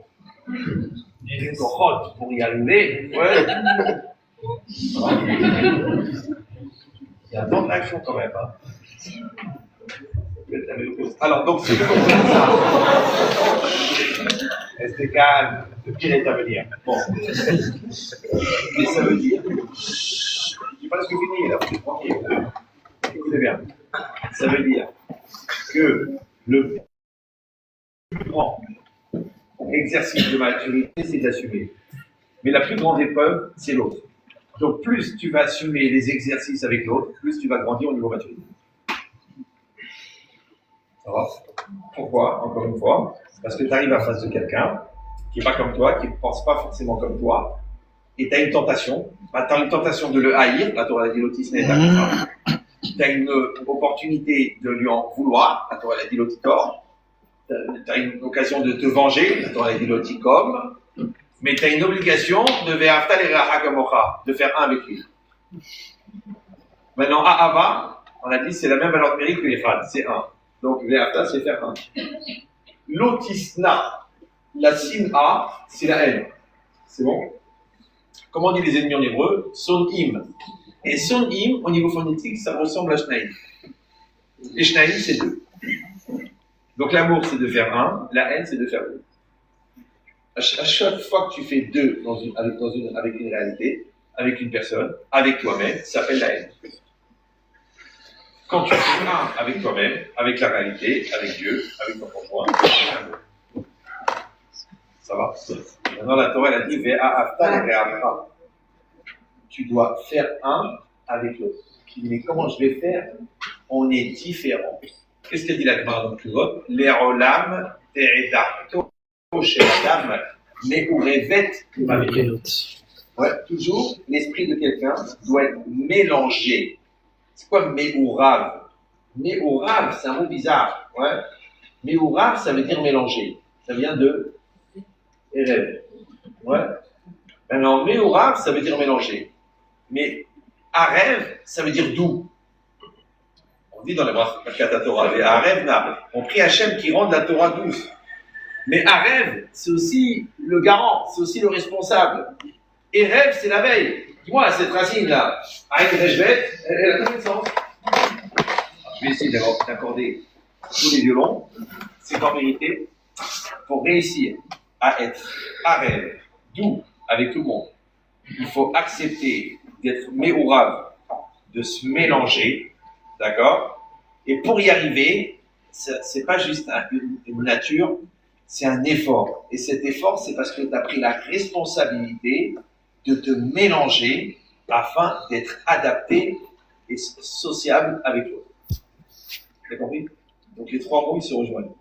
pour y arriver, ouais. Il y a un temps de l'action quand même. Hein. Alors, donc, si vous comprenez ça, restez calme, le pire est à venir. Bon. Mais ça veut dire, je dis pas ce que vous fini là, vous êtes tranquille. Écoutez bien. Ça veut dire que le plus grand exercice de maturité, c'est d'assumer. Mais la plus grande épreuve, c'est l'autre. Donc, plus tu vas assumer les exercices avec l'autre, plus tu vas grandir au niveau maturité. Alors, pourquoi? Encore une fois, parce que tu arrives à face de quelqu'un qui n'est pas comme toi, qui ne pense pas forcément comme toi, et tu as une tentation. Bah, tu as une tentation de le haïr, la Torah l'a dit l'autisme est un tu as une opportunité de lui en vouloir, la Torah l'a dit l'auditor. Tu as une occasion de te venger, la Torah l'a dit l'auticom. Mais tu as une obligation de ve'afta l'eracha kamocha, de faire un avec lui. Maintenant, Ahava, on a dit c'est la même valeur numérique que Echad, c'est un. Donc ve'afta, c'est faire un. L'autisna, la sin A, c'est la haine. C'est bon? Comment on dit les ennemis en hébreu? Son im. Et son im, au niveau phonétique, ça ressemble à shnaïm. Et shnaïm, c'est deux. Donc l'amour, c'est de faire un, la haine, c'est de faire deux. À chaque fois que tu fais deux avec une réalité, avec une personne, avec toi-même, ça s'appelle la haine. Quand tu fais un avec toi-même, avec la réalité, avec Dieu, avec ton conjoint, ça va? Maintenant, la Torah, elle a dit ve'afta l'eracha. Tu dois faire un avec l'autre. Mais comment je vais faire? On est différents. Qu'est-ce que dit la Gemara dans Tuvot? L'erolam te'edato she'adam me'urevet ma'avot. Ouais, toujours, l'esprit de quelqu'un doit être mélangé. C'est quoi me'urav? Me'urav, c'est un mot bizarre. Ouais. Me'urav, ça veut dire mélanger. Ça vient de erev. Ouais. Maintenant, me'urav, ça veut dire mélanger. Mais Arev, ça veut dire doux. On dit dans les Birkat Torah, Arev na. On prie Hachem qui rende la Torah douce. Mais Arev, c'est aussi le garant, c'est aussi le responsable. Et Rev, c'est la veille. Dis-moi, cette racine-là, Arev Rejvet, elle a combien de sens? Je vais essayer d'accorder tous les violons. C'est qu'en vérité, pour réussir à être Arev, doux avec tout le monde, il faut accepter d'être méourav, de se mélanger, d'accord? Et pour y arriver, c'est pas juste une nature, c'est un effort. Et cet effort, c'est parce que tu as pris la responsabilité de te mélanger afin d'être adapté et sociable avec l'autre. Vous avez compris? Donc les trois mots, ils se rejoignent.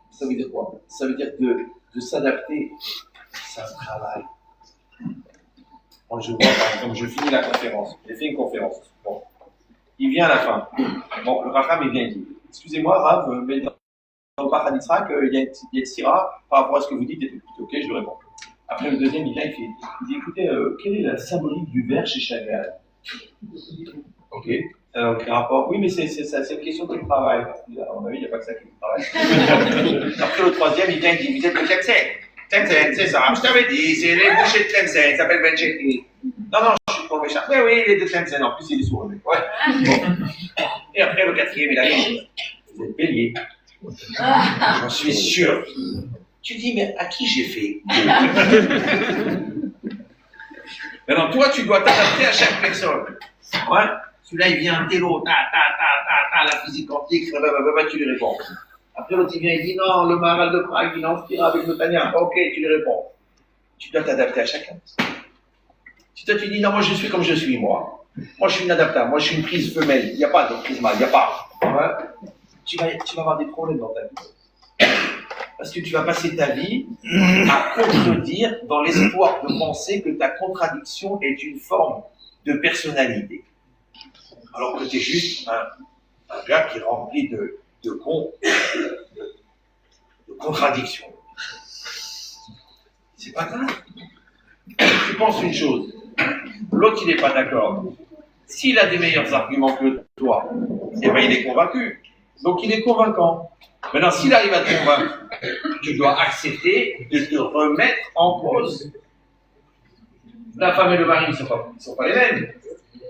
Ça veut dire quoi? Ça veut dire de s'adapter. C'est un travail. Quand je vois, par exemple, je finis la conférence, j'ai fait une conférence. Bon, il vient à la fin. Bon, le Raham, il vient, il dit, excusez-moi, Rav, mais dans le Bach Hadithrak, il y a une sira par rapport à ce que vous dites et tout. Ok, je lui réponds. Après, le deuxième, il vient, il dit, écoutez, quelle est la symbolique du verre chez Chagall? Ok, alors, quel rapport? Oui, mais c'est une question de travail. À mon avis, il n'y a pas que ça qui travaille. Après, le troisième, il vient, il dit, vous êtes le Tlemcen. Tlemcen, c'est ça. Je t'avais dit, c'est les bouchers de Tlemcen, ils s'appellent Ben Shekli. Non, je suis pour le méchant. Oui, il est de Tlemcen, en plus, il est sourd. Ouais. Bon. Et après, le quatrième, il a dit, vous êtes bélier. J'en suis sûr. Tu dis, mais à qui j'ai fait? Maintenant, toi, tu dois t'adapter à chaque personne. Ouais. Celui-là, il vient, télo, la physique quantique, tu lui réponds. Après, l'autre, il vient, il dit, non, le Maharal de Prague, il en inspire avec le Tanya. Ok, tu lui réponds. Tu dois t'adapter à chacun. Si toi, tu dis, non, moi, je suis comme je suis, moi. Moi, je suis inadaptable. Moi, je suis une prise femelle. Il n'y a pas de prise mâle. Il n'y a pas. Ouais. Tu vas avoir des problèmes dans ta vie. Parce que tu vas passer ta vie à contredire dans l'espoir de penser que ta contradiction est une forme de personnalité. Alors que tu es juste un gars qui est rempli de contradictions. C'est pas grave. Tu penses une chose, l'autre il n'est pas d'accord. S'il a des meilleurs arguments que toi, eh ben il est convaincu. Donc il est convaincant. Maintenant, s'il arrive à te convaincre, tu dois accepter de te remettre en cause. La femme et le mari, ils sont pas les mêmes.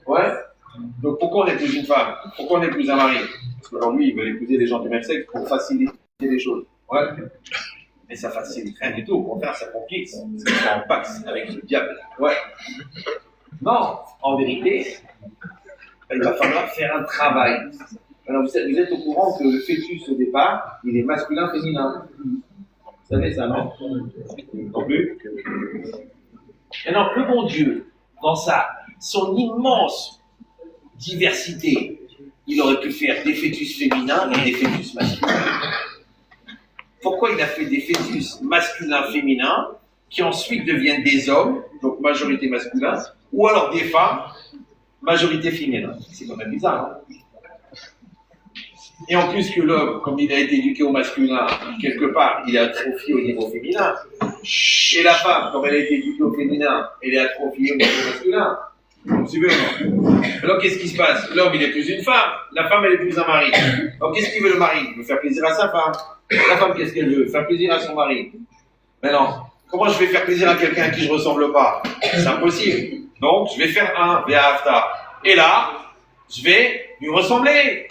Ouais. Donc pourquoi on épouse une femme? Pourquoi on épouse un mari? Parce qu'aujourd'hui, ils veulent épouser des gens du même sexe pour faciliter les choses. Ouais. Mais ça facilite rien du tout. Au contraire, ça complique. C'est en pax avec le diable. Ouais. Non, en vérité, il va falloir faire un travail. Alors vous êtes au courant que le fœtus au départ, il est masculin, féminin. Vous savez ça, non? Non plus. Et alors, le bon Dieu, dans son immense diversité, il aurait pu faire des fœtus féminins et des fœtus masculins. Pourquoi il a fait des fœtus masculins-féminins qui ensuite deviennent des hommes, donc majorité masculin, ou alors des femmes, majorité féminin? C'est quand même bizarre, hein? Et en plus que l'homme, comme il a été éduqué au masculin, quelque part, il est atrophié au niveau féminin. Et la femme, comme elle a été éduquée au féminin, elle est atrophiée au niveau masculin. Vous suivez ou non? Alors qu'est-ce qui se passe? L'homme, il est plus une femme. La femme, elle est plus un mari. Alors qu'est-ce qu'il veut le mari? Il veut faire plaisir à sa femme. La femme, qu'est-ce qu'elle veut? Faire plaisir à son mari. Mais non. Comment je vais faire plaisir à quelqu'un à qui je ressemble pas? C'est impossible. Donc, je vais faire un Ve'ahavta. Et là, je vais lui ressembler.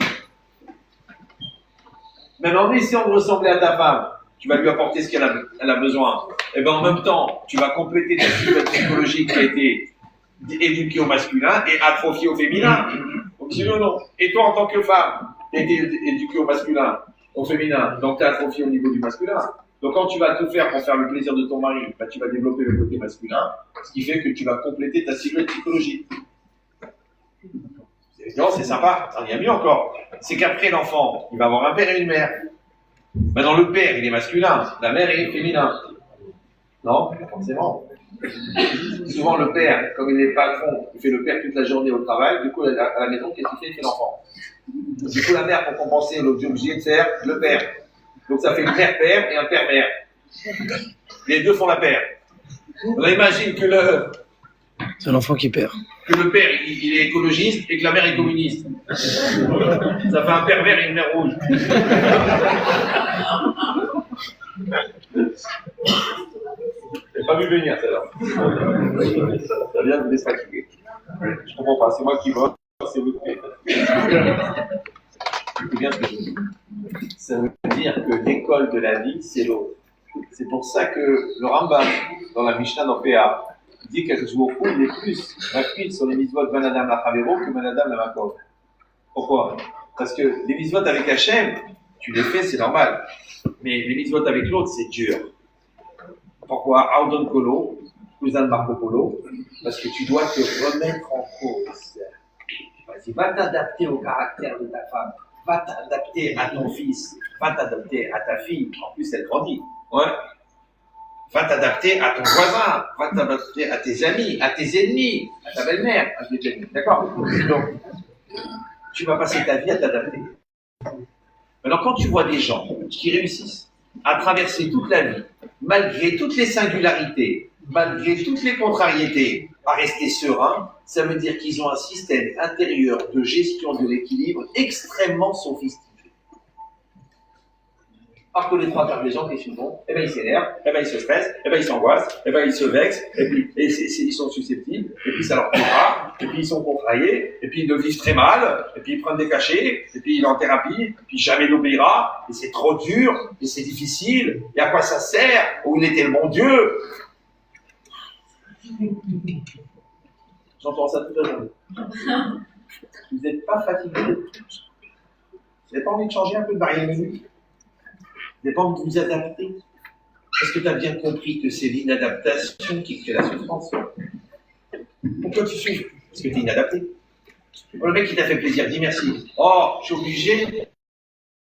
Maintenant, en essayant de ressembler à ta femme, tu vas lui apporter ce qu'elle a besoin. Et bien, en même temps, tu vas compléter ta silhouette psychologique qui a été éduquée au masculin et atrophiée au féminin. Donc, oui ou non? Et toi, en tant que femme, tu as été éduquée au masculin, au féminin, donc tu es atrophiée au niveau du masculin. Donc, quand tu vas tout faire pour faire le plaisir de ton mari, bah, tu vas développer le côté masculin, ce qui fait que tu vas compléter ta silhouette psychologique. Non, c'est sympa, il y a mieux encore. C'est qu'après l'enfant, il va avoir un père et une mère. Maintenant, le père, il est masculin, la mère est féminin. Non, pas forcément. Souvent, le père, comme il est patron, il fait le père toute la journée au travail, du coup, à la maison, qu'est-ce qu'il fait? Il fait l'enfant. Du coup, la mère, pour compenser, l'autre obligé de faire le père. Donc, ça fait une mère-père et un père-mère. Les deux font la paire. On imagine que C'est l'enfant qui perd. le père, il est écologiste et que la mère est communiste. Ça fait un pervers et une mère rouge. J'ai pas vu venir, celle-là. Ça vient de me fatiguer. Je comprends pas, c'est moi qui vote, c'est vous qui c'est bien ce que je dis. Ça veut dire que l'école de la vie, c'est l'autre. C'est pour ça que le Rambam, dans la Mishnah dans PA, dit qu'Akadosh Baruch Hu, il est plus rapide sur les mitzvot Ben Adam la Chavero que Ben Adam la Makov. Pourquoi? Parce que les mitzvot avec Hachem, tu les fais, c'est normal. Mais les mitzvot avec l'autre, c'est dur. Pourquoi? Audon Kolo, Kuzan Marco Polo, parce que tu dois te remettre en cause. Vas-y, va t'adapter au caractère de ta femme, va t'adapter à ton fils, va t'adapter à ta fille. En plus, elle grandit. Ouais. Va t'adapter à ton voisin, va t'adapter à tes amis, à tes ennemis, à ta belle-mère. D'accord? Donc, tu vas passer ta vie à t'adapter. Maintenant, quand tu vois des gens qui réussissent à traverser toute la vie, malgré toutes les singularités, malgré toutes les contrariétés, à rester serein, ça veut dire qu'ils ont un système intérieur de gestion de l'équilibre extrêmement sophistiqué. Alors que les trois quarts des gens, qu'est-ce qu'ils font? Eh bien, ils s'énervent, eh bien, ils se stressent, eh bien, ils s'angoissent, eh bien, ils se vexent, et puis ils sont susceptibles, et puis ça leur plaira, et puis ils sont contrariés, et puis ils le vivent très mal, et puis ils prennent des cachets, et puis il est en thérapie, et puis jamais il n'obéira, et c'est trop dur, et c'est difficile, et à quoi ça sert? Où il était le bon Dieu? J'entends ça toute la journée. Vous n'êtes pas fatigué? Vous n'avez pas envie de changer un peu de variété? Vous n'avez pas envie de vous adapter? Est-ce que tu as bien compris que c'est l'inadaptation qui crée la souffrance? Pourquoi tu souffres? Parce que tu es inadapté. Le mec qui t'a fait plaisir, dis merci. Oh, je suis obligé.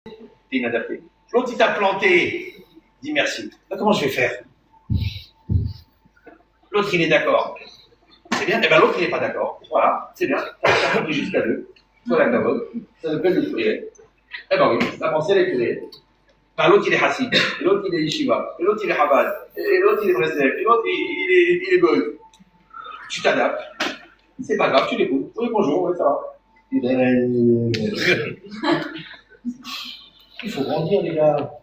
Tu es inadapté. L'autre, il t'a planté, dis merci. Là, comment je vais faire? L'autre, il est d'accord. C'est bien. Eh bien, l'autre, il n'est pas d'accord. Voilà, c'est bien. Tu as compris jusqu'à deux. Toi, la cavote. Ça s'appelle le pluriel. Eh bien, oui, la pensée, elle est plurielle. Enfin, l'autre, il est Hassid, et l'autre, il est Yeshiva, et l'autre, il est Chabad, et l'autre, il est Breslev, et l'autre, il est Goy. Tu t'adaptes. C'est pas grave, tu l'écoutes. Oui, bonjour, ouais, ça va. Il faut grandir, les gars.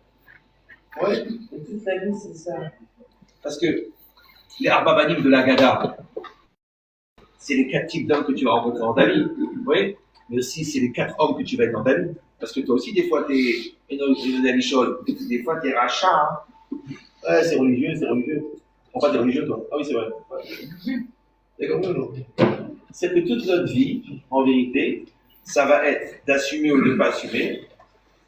Ouais, toute la vie, c'est ça. Parce que les Arbabanim de la Gada, c'est les 4 types d'hommes que tu vas rencontrer dans ta vie. Oui, mais aussi, c'est les 4 hommes que tu vas être dans ta vie. Parce que toi aussi, des fois, t'es des fois, t'es rachat. Hein. Ouais, c'est religieux, c'est religieux. On pas des religieux, toi. Ah oui, c'est vrai. C'est comme toujours. C'est que toute notre vie, en vérité, ça va être d'assumer ou de ne pas assumer.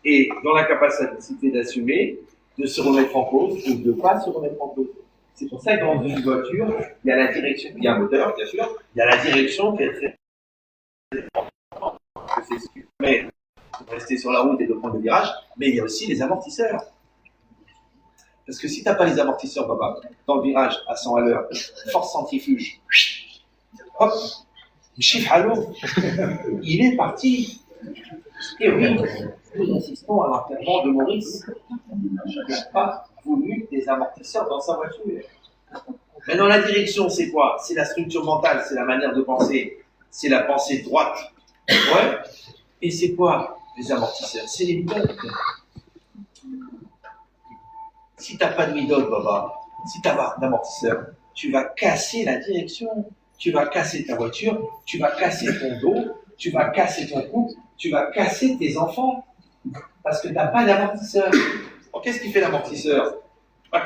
Et dans la capacité d'assumer, de se remettre en cause ou de ne pas se remettre en cause. C'est pour ça que dans une voiture, il y a la direction, il y a un moteur, bien sûr, il y a la direction qui est très importante. mais rester sur la route et de prendre le virage, mais il y a aussi les amortisseurs. Parce que si tu n'as pas les amortisseurs, papa, dans le virage à 100 à l'heure, force centrifuge, hop, chiffre à l'eau, il est parti. Et oui, nous assistons à l'enterrement de Maurice. Il n'a pas voulu des amortisseurs dans sa voiture. Maintenant, la direction, c'est quoi? C'est la structure mentale, c'est la manière de penser, c'est la pensée droite. Ouais. Et c'est quoi les amortisseurs? C'est les midotes. Si tu n'as pas de midote, baba, si tu n'as pas d'amortisseur, tu vas casser la direction, tu vas casser ta voiture, tu vas casser ton dos, tu vas casser ton couple, tu vas casser tes enfants. Parce que tu n'as pas d'amortisseur. Alors, qu'est-ce qui fait l'amortisseur?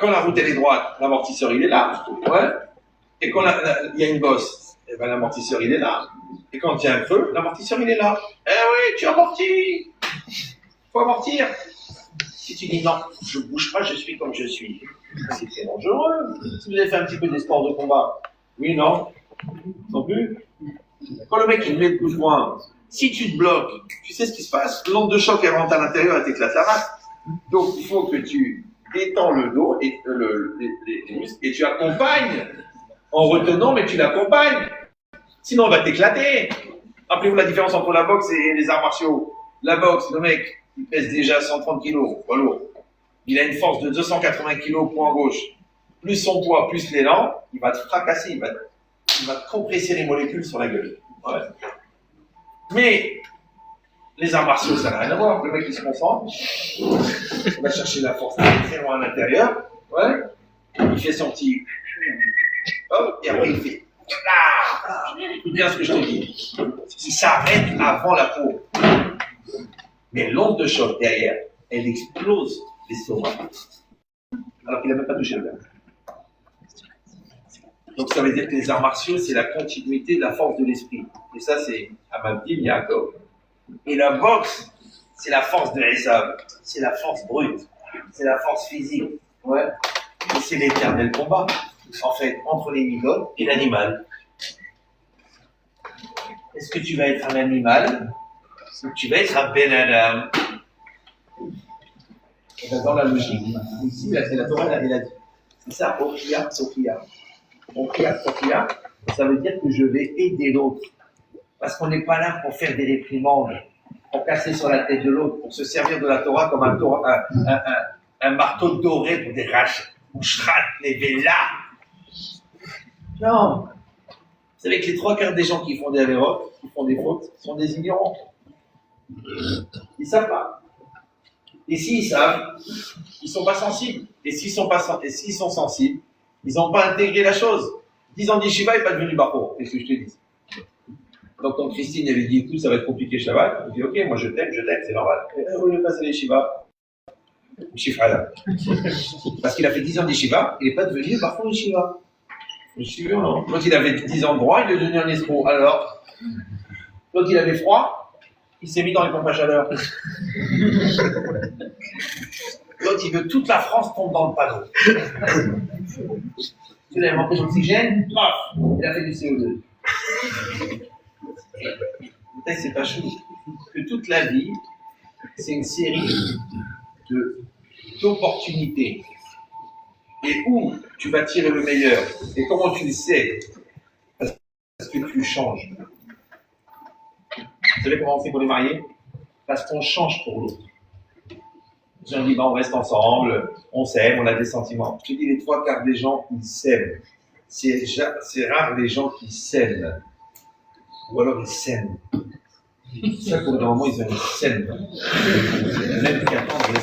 Quand la route elle est droite, l'amortisseur il est là. Ouais. Et quand il y a une bosse, eh ben, l'amortisseur il est là. Et quand il y a un feu, l'amortisseur il est là. Eh oui, tu amortis. Faut amortir. Si tu dis non, je ne bouge pas, je suis comme je suis, c'est très dangereux. Si vous avez fait un petit peu des sports de combat, oui, non, non plus. Quand le mec il met le coup de poing, si tu te bloques, tu sais ce qui se passe? L'onde de choc elle rentre à l'intérieur et t'éclate la masse. Donc il faut que tu détends le dos et les muscles et tu accompagnes en retenant, mais tu l'accompagnes. Sinon on va t'éclater. Rappelez-vous la différence entre la boxe et les arts martiaux. La boxe, le mec, il pèse déjà 130 kg, pas lourd. Il a une force de 280 kg point gauche. Plus son poids, plus l'élan, il va te fracasser, il va te compresser les molécules sur la gueule. Ouais. Mais les arts martiaux, ça n'a rien à voir. Le mec, il se concentre, il va chercher la force très loin à l'intérieur. Ouais. Il fait son petit... Hop, et après il fait... Écoute bien ce que je te dis. Il s'arrête avant la peau. Mais l'onde de choc derrière, elle explose l'estomac. Alors qu'il n'a même pas touché le verre. Donc ça veut dire que les arts martiaux, c'est la continuité de la force de l'esprit. Et ça, c'est Amadim Yaakov. Et la boxe, c'est la force de Esav. C'est la force brute. C'est la force physique. Ouais. Et c'est l'éternel combat, en fait, entre les midotes et l'animal. Est-ce que tu vas être un animal? Tu vas être un Ben Adam. Et dans la logique, ici, la Torah, elle a dit. C'est ça, Okia, Sokia. Okia, Sokia, ça veut dire que je vais aider l'autre. Parce qu'on n'est pas là pour faire des réprimandes, pour casser sur la tête de l'autre, pour se servir de la Torah comme un marteau doré pour des raches, ou shrat, les vélas. Non. Vous savez que les 3/4 des gens qui font des avérotes, qui font des fautes, sont des ignorants. Ils ne savent pas. Et s'ils savent, ils ne sont pas sensibles. Et s'ils sont sensibles, ils n'ont pas intégré la chose. 10 ans d'Yeshiva, il n'est pas devenu Bachour. Qu'est-ce que je te dis? Donc, quand Christine avait dit, écoute, ça va être compliqué Shabbat, elle dit, ok, moi je t'aime, c'est normal. Vous voulez passer les Yeshiva? Shifra. Parce qu'il a fait 10 ans d'Yeshiva, il n'est pas devenu Bachour Yeshiva. Je suis sûr, non? Quand il avait 10 ans de droit, il est devenu un escroc. Alors, quand il avait froid, il s'est mis dans les pompes à chaleur. L'autre, il veut toute la France tombe dans le panneau. Il a manqué d'oxygène, paf, il a fait du CO2. Peut-être c'est pas chou. Que toute la vie, c'est une série d'opportunités. Et où tu vas tirer le meilleur. Et comment tu le sais? Parce que tu changes. Vous savez comment on fait pour les mariés? Parce qu'on change pour l'autre. On dit, on reste ensemble, on s'aime, on a des sentiments. Je te dis, les 3/4 des gens, ils s'aiment. C'est rare les gens qui s'aiment. Ou alors ils s'aiment. C'est ça qu'au bout d'un moment, ils ont une scène. Même qui attendent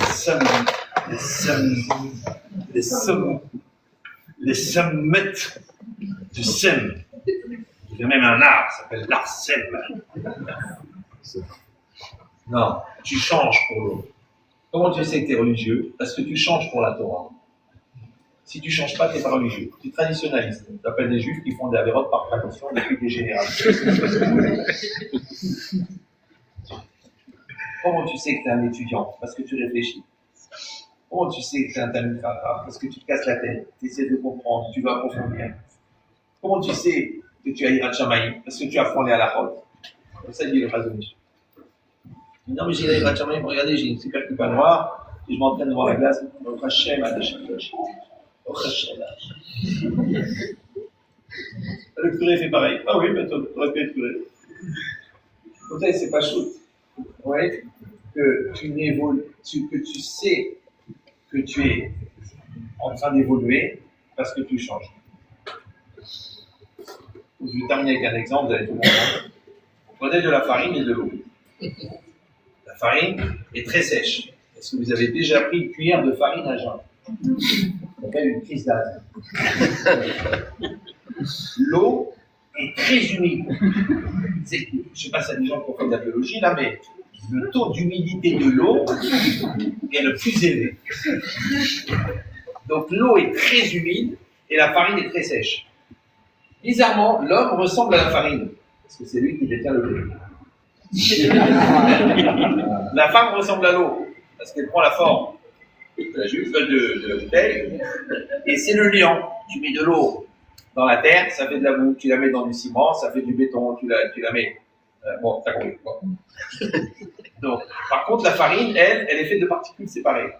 les sommettes du sème. Il y a même un art, ça s'appelle l'art sème. Non, tu changes pour l'autre. Comment tu sais que tu es religieux? Parce que tu changes pour la Torah. Si tu ne changes pas, tu n'es pas religieux. Tu es traditionnaliste. Tu appelles des juifs qui font des avérotes par tradition depuis des générations. Comment tu sais que tu es un étudiant? Parce que tu réfléchis. Comment tu sais que tu es un talmid chacham? Parce que tu te casses la tête, tu essaies de comprendre, tu vas approfondir. Comment tu sais que tu as Yirat Shamayim? Parce que tu apprends les halachot. Comme ça dit le Chazon Ish. Non, mais j'ai la chambre, regardez, j'ai une super coupe à noir, et je m'entraîne devant la glace. Au Hachem, le curé fait pareil. Ah oui, mais tu aurais pu être curé. Comme ça, c'est pas shoot. Ouais, que tu n'évolues, que tu sais que tu es en train d'évoluer parce que tu changes. Je vais terminer avec un exemple, vous allez tout comprendre. Vous prenez de la farine et de l'eau. La farine est très sèche. Est-ce que vous avez déjà pris une cuillère de farine à jeun? Ça s'appelle une crise d'asthme. L'eau est très humide. Je ne sais pas si il y a des gens qui ont fait de la biologie là, mais le taux d'humidité de l'eau est le plus élevé. Donc l'eau est très humide et la farine est très sèche. Bizarrement, l'homme ressemble à la farine, parce que c'est lui qui détient le lait. La femme ressemble à l'eau, parce qu'elle prend la forme de la jupe, de la bouteille, et c'est le liant. Tu mets de l'eau dans la terre, ça fait de la boue, tu la mets dans du ciment, ça fait du béton, tu la mets. Bon, t'as compris. Bon. Donc, par contre, la farine, elle est faite de particules séparées.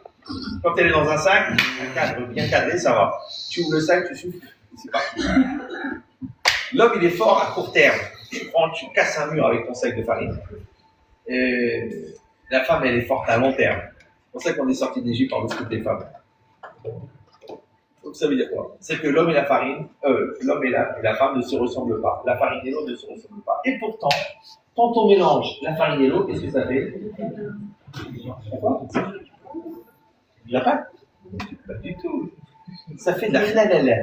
Quand elle est dans un sac, un cadre bien cadré, ça va. Tu ouvres le sac, tu souffles, c'est parti. L'homme, il est fort à court terme. Tu casses un mur avec ton sac de farine. Et la femme, elle est forte à long terme. C'est pour ça qu'on est sorti d'Égypte par le scoop des femmes. Donc ça veut dire quoi? C'est que l'homme et la farine, l'homme et la femme ne se ressemblent pas. La farine et l'eau ne se ressemblent pas. Et pourtant, quand on mélange la farine et l'eau, qu'est-ce que ça fait? De la pâte? Pas du tout. Ça fait de la flalala.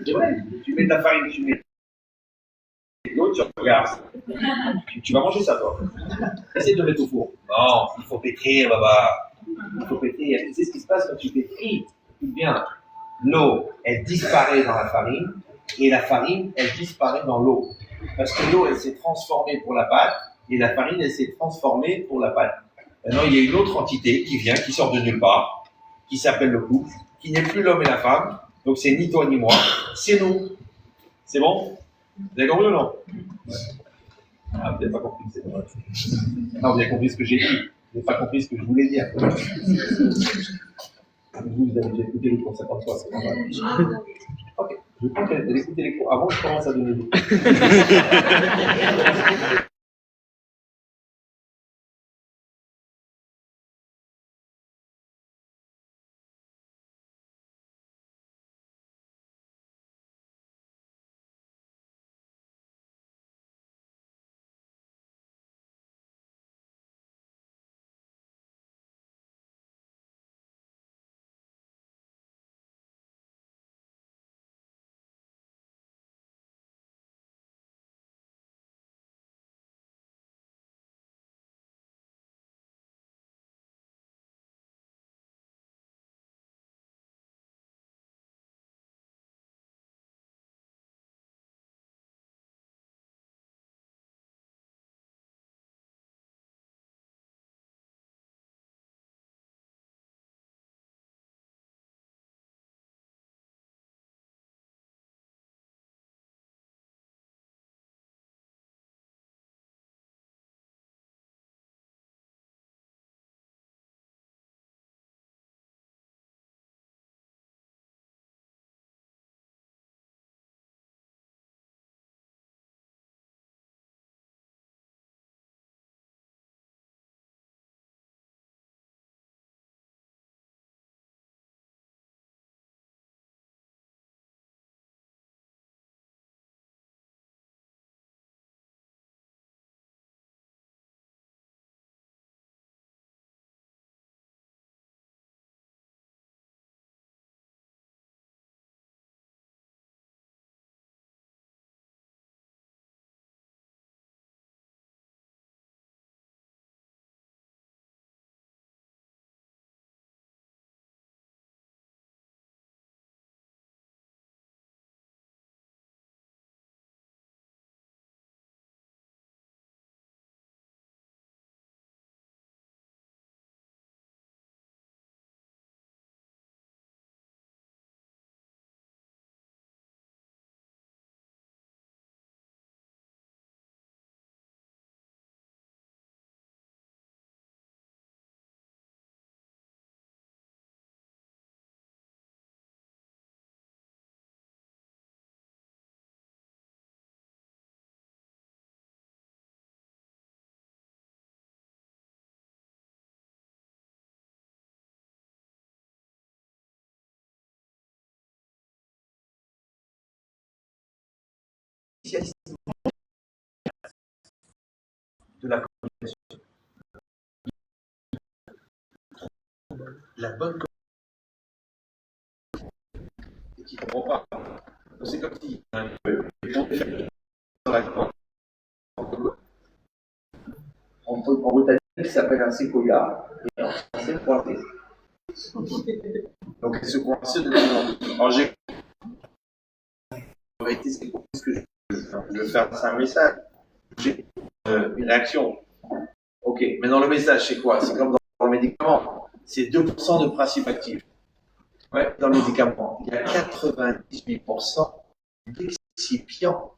C'est vrai. Tu mets de la farine, tu mets de l'eau, tu regardes. Tu vas manger ça, toi. Essaye de le mettre au four. Non, il faut pétrir, baba. Il faut pétrir. Tu sais ce qui se passe quand tu pétris? Écoute bien. L'eau, elle disparaît dans la farine, et la farine, elle disparaît dans l'eau. Parce que l'eau, elle s'est transformée pour la pâte, et la farine, elle s'est transformée pour la pâte. Maintenant, il y a une autre entité qui vient, qui sort de nulle part, qui s'appelle le couple, qui n'est plus l'homme et la femme. Donc, c'est ni toi ni moi, c'est nous. C'est bon? Vous avez compris ou non? Ah, vous n'avez pas compris, c'est dommage. Non, vous avez compris ce que j'ai dit. Vous n'avez pas compris ce que je voulais dire. Vous avez déjà écouté les cours 50 fois, c'est normal. Ok, je pense qu'elle a écouté les cours avant que je commence à donner des cours. spécialistes de la communication. La bonne communication. Et qui ne comprend pas. C'est comme si en botanique, ça s'appelle un séquoia, et en français, pointé. Donc, il se coince de plus. Alors, j'ai. En réalité, c'est ce que je veux faire passer un message. J'ai une réaction. Ok, maintenant le message, c'est quoi? C'est comme dans le médicament. C'est 2% de principe actif. Ouais, dans le médicament, il y a 98% d'excipients,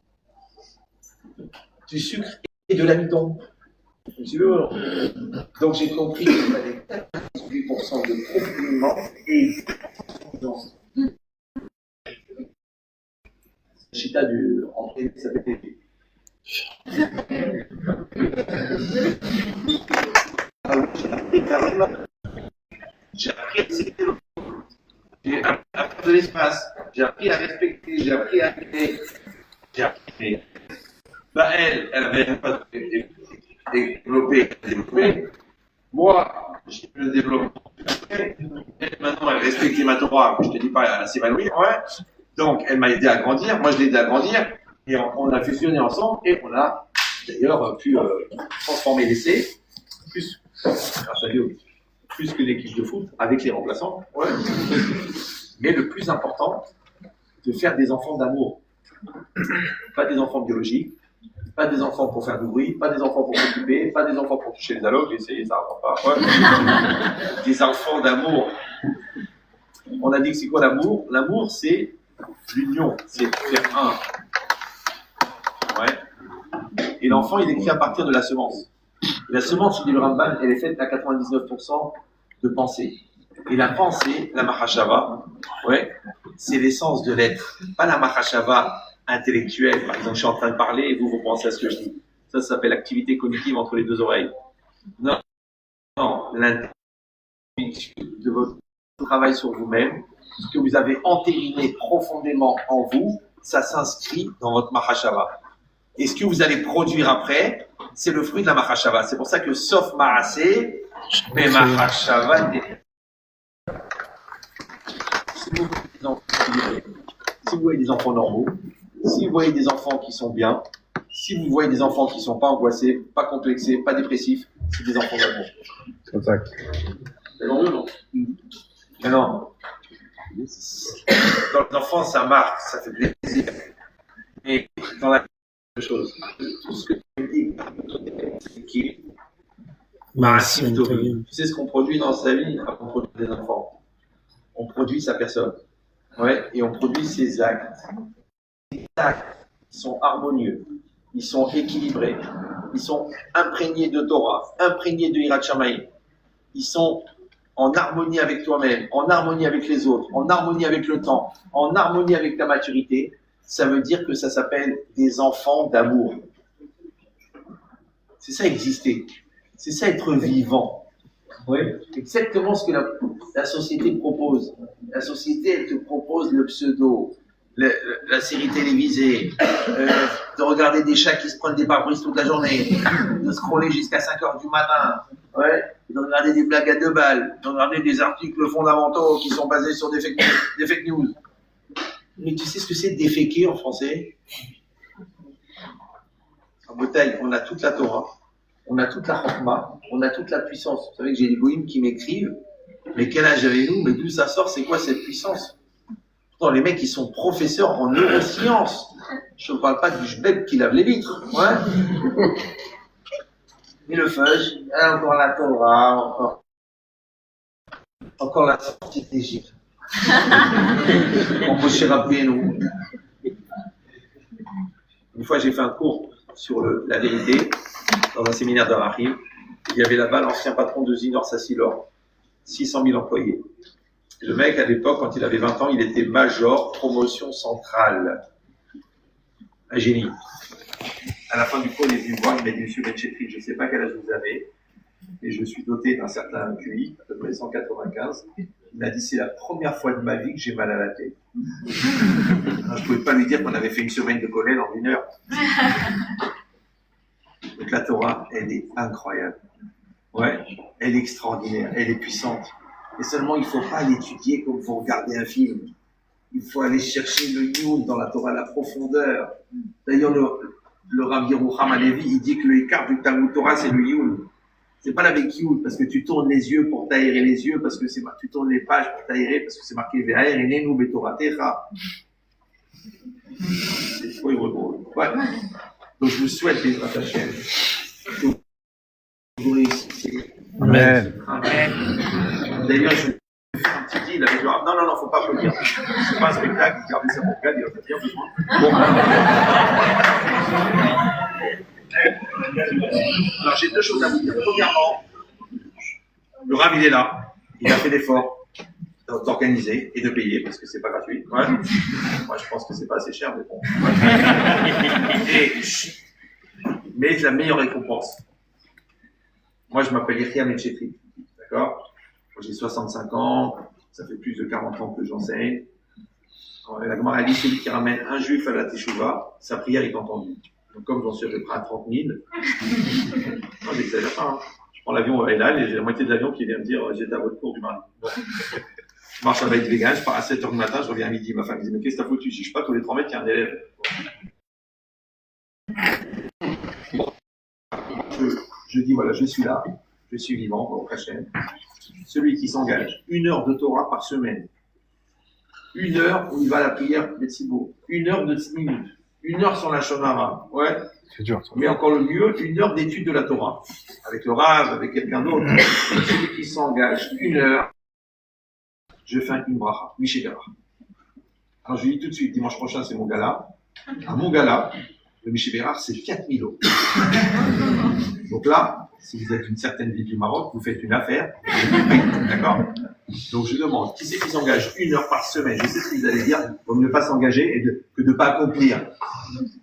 du sucre et de l'amidon. Donc j'ai compris qu'il fallait 98% de compléments et Chita du entrée, ça fait j'ai appris à accepter l'autre. J'ai appris à faire de l'espace. J'ai appris à respecter. J'ai appris à aimer. J'ai appris. Bah, elle avait pas développé. Moi, j'ai le développement. Elle, maintenant, elle respectait ma Torah. Je te dis pas, elle s'évanouir, ouais. Donc, elle m'a aidé à grandir. Moi, je l'ai aidé à grandir. Et on a fusionné ensemble. Et on a, d'ailleurs, pu transformer l'essai. Plus, grâce à Dieu, plus qu'une équipe de foot avec les remplaçants. Ouais. Mais le plus important, de faire des enfants d'amour. Pas des enfants biologiques, pas des enfants pour faire du bruit, pas des enfants pour s'occuper, pas des enfants pour toucher les allocs, j'ai essayé, ça ne rapporte pas. Ouais. Des enfants d'amour. On a dit que c'est quoi l'amour? L'amour, c'est l'union, c'est faire un. Ouais. Et l'enfant, il est créé à partir de la semence. La semence, il dit le Rambam, elle est faite à 99% de pensée. Et la pensée, la mahashava, ouais, c'est l'essence de l'être. Pas la mahashava intellectuelle. Par exemple, je suis en train de parler et vous pensez à ce que je dis. Ça s'appelle l'activité cognitive entre les deux oreilles. Non, non, l'intelligence de votre travail sur vous-même, ce que vous avez entériné profondément en vous, ça s'inscrit dans votre mahashava. Et ce que vous allez produire après, c'est le fruit de la mahashava. C'est pour ça que sauf maasé, mais mahashava si vous voyez des enfants normaux, si vous voyez des enfants qui sont bien, si vous voyez des enfants qui ne sont pas angoissés, pas complexés, pas dépressifs, c'est des enfants d'amour. Exact. C'est normal, non? Mais non. Dans les enfants, ça marque, ça fait plaisir. Mais dans la chose, tout ce que tu dis, c'est qui tu sais ce qu'on produit dans sa vie? On produit des enfants. On produit sa personne. Ouais, et on produit ses actes. Les actes sont harmonieux, ils sont équilibrés, ils sont imprégnés de Torah, imprégnés de Hirat Shamayim. Ils sont en harmonie avec toi-même, en harmonie avec les autres, en harmonie avec le temps, en harmonie avec ta maturité. Ça veut dire que ça s'appelle des enfants d'amour. C'est ça exister. C'est ça être vivant. Oui, exactement ce que la société propose. La société, elle te propose le pseudo, la série télévisée, de regarder des chats qui se prennent des pare-brises toute la journée, de scroller jusqu'à 5h du matin, ouais, de regarder des blagues à 2 balles, de regarder des articles fondamentaux qui sont basés sur des fake news. Mais tu sais ce que c'est déféquer en français? En bouteille, on a toute la Torah. On a toute la chokma, on a toute la puissance. Vous savez que j'ai des goïms qui m'écrivent, mais quel âge avez-nous? Mais d'où ça sort? C'est quoi cette puissance? Pourtant, les mecs, ils sont professeurs en neurosciences. Je ne parle pas du jbeb qui lave les vitres. Ouais. Et le fudge, encore la Torah, encore la sortie d'Égypte. On peut se rappeler, nous. Une fois, j'ai fait un cours sur la vérité dans un séminaire de Rahim. Il y avait là-bas l'ancien patron de Zinor Sassilor, 600 000 employés. Et le mec, à l'époque, quand il avait 20 ans, il était major promotion centrale. Un génie. À la fin du cours, il est venu me voir, il m'a dit, Monsieur Benchefri, je ne sais pas quel âge vous avez, mais je suis doté d'un certain QI, à peu près 195, Il m'a dit, c'est la première fois de ma vie que j'ai mal à la tête. Je ne pouvais pas lui dire qu'on avait fait une semaine de collège en 1 heure. Donc la Torah, elle est incroyable. Ouais, elle est extraordinaire, elle est puissante. Et seulement, il ne faut pas l'étudier comme vous regardez un film. Il faut aller chercher le Yud dans la Torah, la profondeur. D'ailleurs, le Rav Yerucham Halevi, il dit que le écart du Talmud Torah, c'est le Yud. C'est pas avec Yud, parce que tu tournes les yeux pour t'aérer les yeux, parce que tu tournes les pages pour t'aérer, parce que c'est marqué Ve'aer enenu betoratecha. C'est trop heureux. Ouais. Donc, je vous souhaite des Hashem. Vous réussissez. Amen. Amen. D'ailleurs, je vais faire un petit deal avec le Rav. Non, faut pas applaudir. C'est pas un spectacle, gardez ça pour le il va pas dire besoin. Bon. Alors, j'ai 2 choses à vous dire. Premièrement, le Rav, il est là. Il a fait l'effort d'organiser et de payer, parce que c'est pas gratuit. Ouais. Moi, je pense que c'est pas assez cher, mais bon. Mais la meilleure récompense. Moi, je m'appelle Yehia Metchetri. D'accord? Moi, j'ai 65 ans. Ça fait plus de 40 ans que j'enseigne. La Gemara dit, celui qui ramène un juif à la Teshuvah, sa prière est entendue. Donc, comme j'en suis à peu près à 30 000, non, j'exagère pas. Hein. Je prends l'avion et là, j'ai la moitié de l'avion qui vient me dire, j'étais à votre cours du mardi. Bon. Je marche avec vegan, je pars à 7h du matin, je reviens à midi. Ma femme me dit, mais qu'est-ce que t'as foutu? Je dis, je sais pas, tous les 3 mètres, il y a un élève. Bon. Je dis, voilà, je suis là, je suis vivant, au Hachem. Celui qui s'engage 1 heure de Torah par semaine, 1 heure où il va à la prière Betsibo, 1 heure de 6 minutes, 1 heure sans la Shonara, ouais. C'est dur. Mais encore le mieux, 1 heure d'étude de la Torah, avec le Rav, avec quelqu'un d'autre. Celui qui s'engage 1 heure, je fais une bracha, Mishébera. Alors je lui dis tout de suite, dimanche prochain c'est mon gala. À mon gala, le Mishébera c'est 4000 euros. Donc là, si vous êtes une certaine ville du Maroc, vous faites une affaire, d'accord? Donc je demande, qui c'est qui s'engage 1 heure par semaine? Je sais ce que vous allez dire, vaut mieux ne pas s'engager que de ne pas accomplir.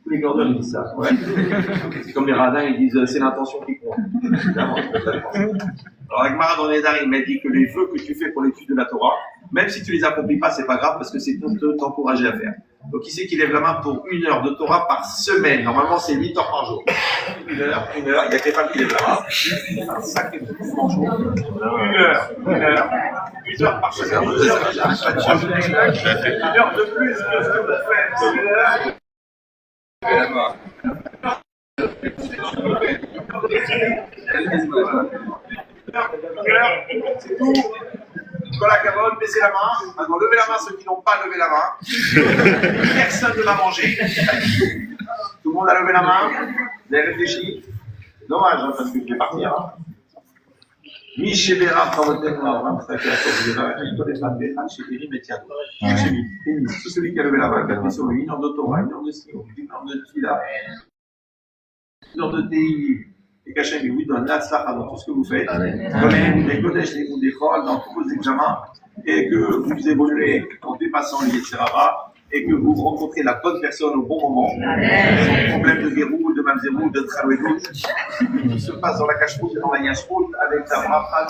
Tous les glandeurs ils disent ça. Ouais. C'est comme les radins, ils disent c'est l'intention qui compte. Alors la Gemara dans les Nédarim m'a dit que les vœux que tu fais pour l'étude de la Torah, même si tu les accomplis pas, c'est pas grave parce que c'est pour t'encourager à faire. Donc qui c'est qui lève la main pour 1 heure de Torah par semaine? Normalement c'est 8 heures par jour. 1 heure, il y a que les femmes qui lèvent la main. C'est un sacré truc par jour. 1 heure, 8 heures par semaine. 1 heure de plus que ce que vous faites. 1 heure. C'est tout. Nicolas Cavone, baissez la main. Maintenant, levez la main ceux qui n'ont pas levé la main. Personne ne va manger. Tout le monde a levé la main. Vous avez réfléchi. C'est dommage, hein, parce que je vais partir. Hein. Mishébera, tout celui qui a levé la main, qui a fait sur lui, une heure de Torah, 1 heure de Sion, 1 heure de Tfila, 1 heure de TI, et qu'Hachem vous donne l'Atzlacha dans tout ce que vous faites, comme les Kodesh, les Moudéchol, dans tous vos examens, et que vous évoluez en dépassant les Yetzirara, et que vous rencontrez la bonne personne au bon moment, sans problème de verrou, de mamzerou, de tralouédou, qui se passe dans la cache-route et dans la yache-route, avec la bracha.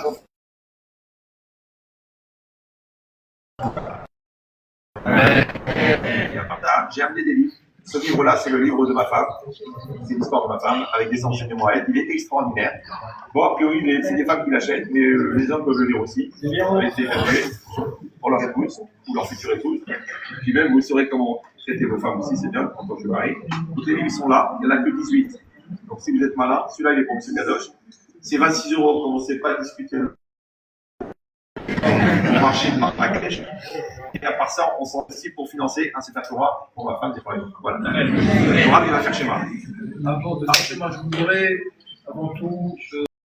J'ai amené des livres. Ce livre-là, c'est le livre de ma femme. C'est l'histoire de ma femme, avec des enseignements à elle. Il est extraordinaire. Bon, a priori, c'est des femmes qui l'achètent, mais les hommes peuvent le lire aussi. C'est pour leur épouse, ou leur future épouse. Puis même, vous saurez comment traiter vos femmes aussi, c'est bien, quand je marie. Tous les livres sont là, il n'y en a que 18. Donc si vous êtes malin, celui-là, il est pour M. Kadosh. C'est 26 €, commencez pas à discuter. Au marché de Marrakech. Et à part ça, on s'investit pour financer un Sefer Torah pour ma femme des problèmes. Voilà. Le Rav, il va faire chez moi. Avant de faire chez moi, je voudrais, avant tout,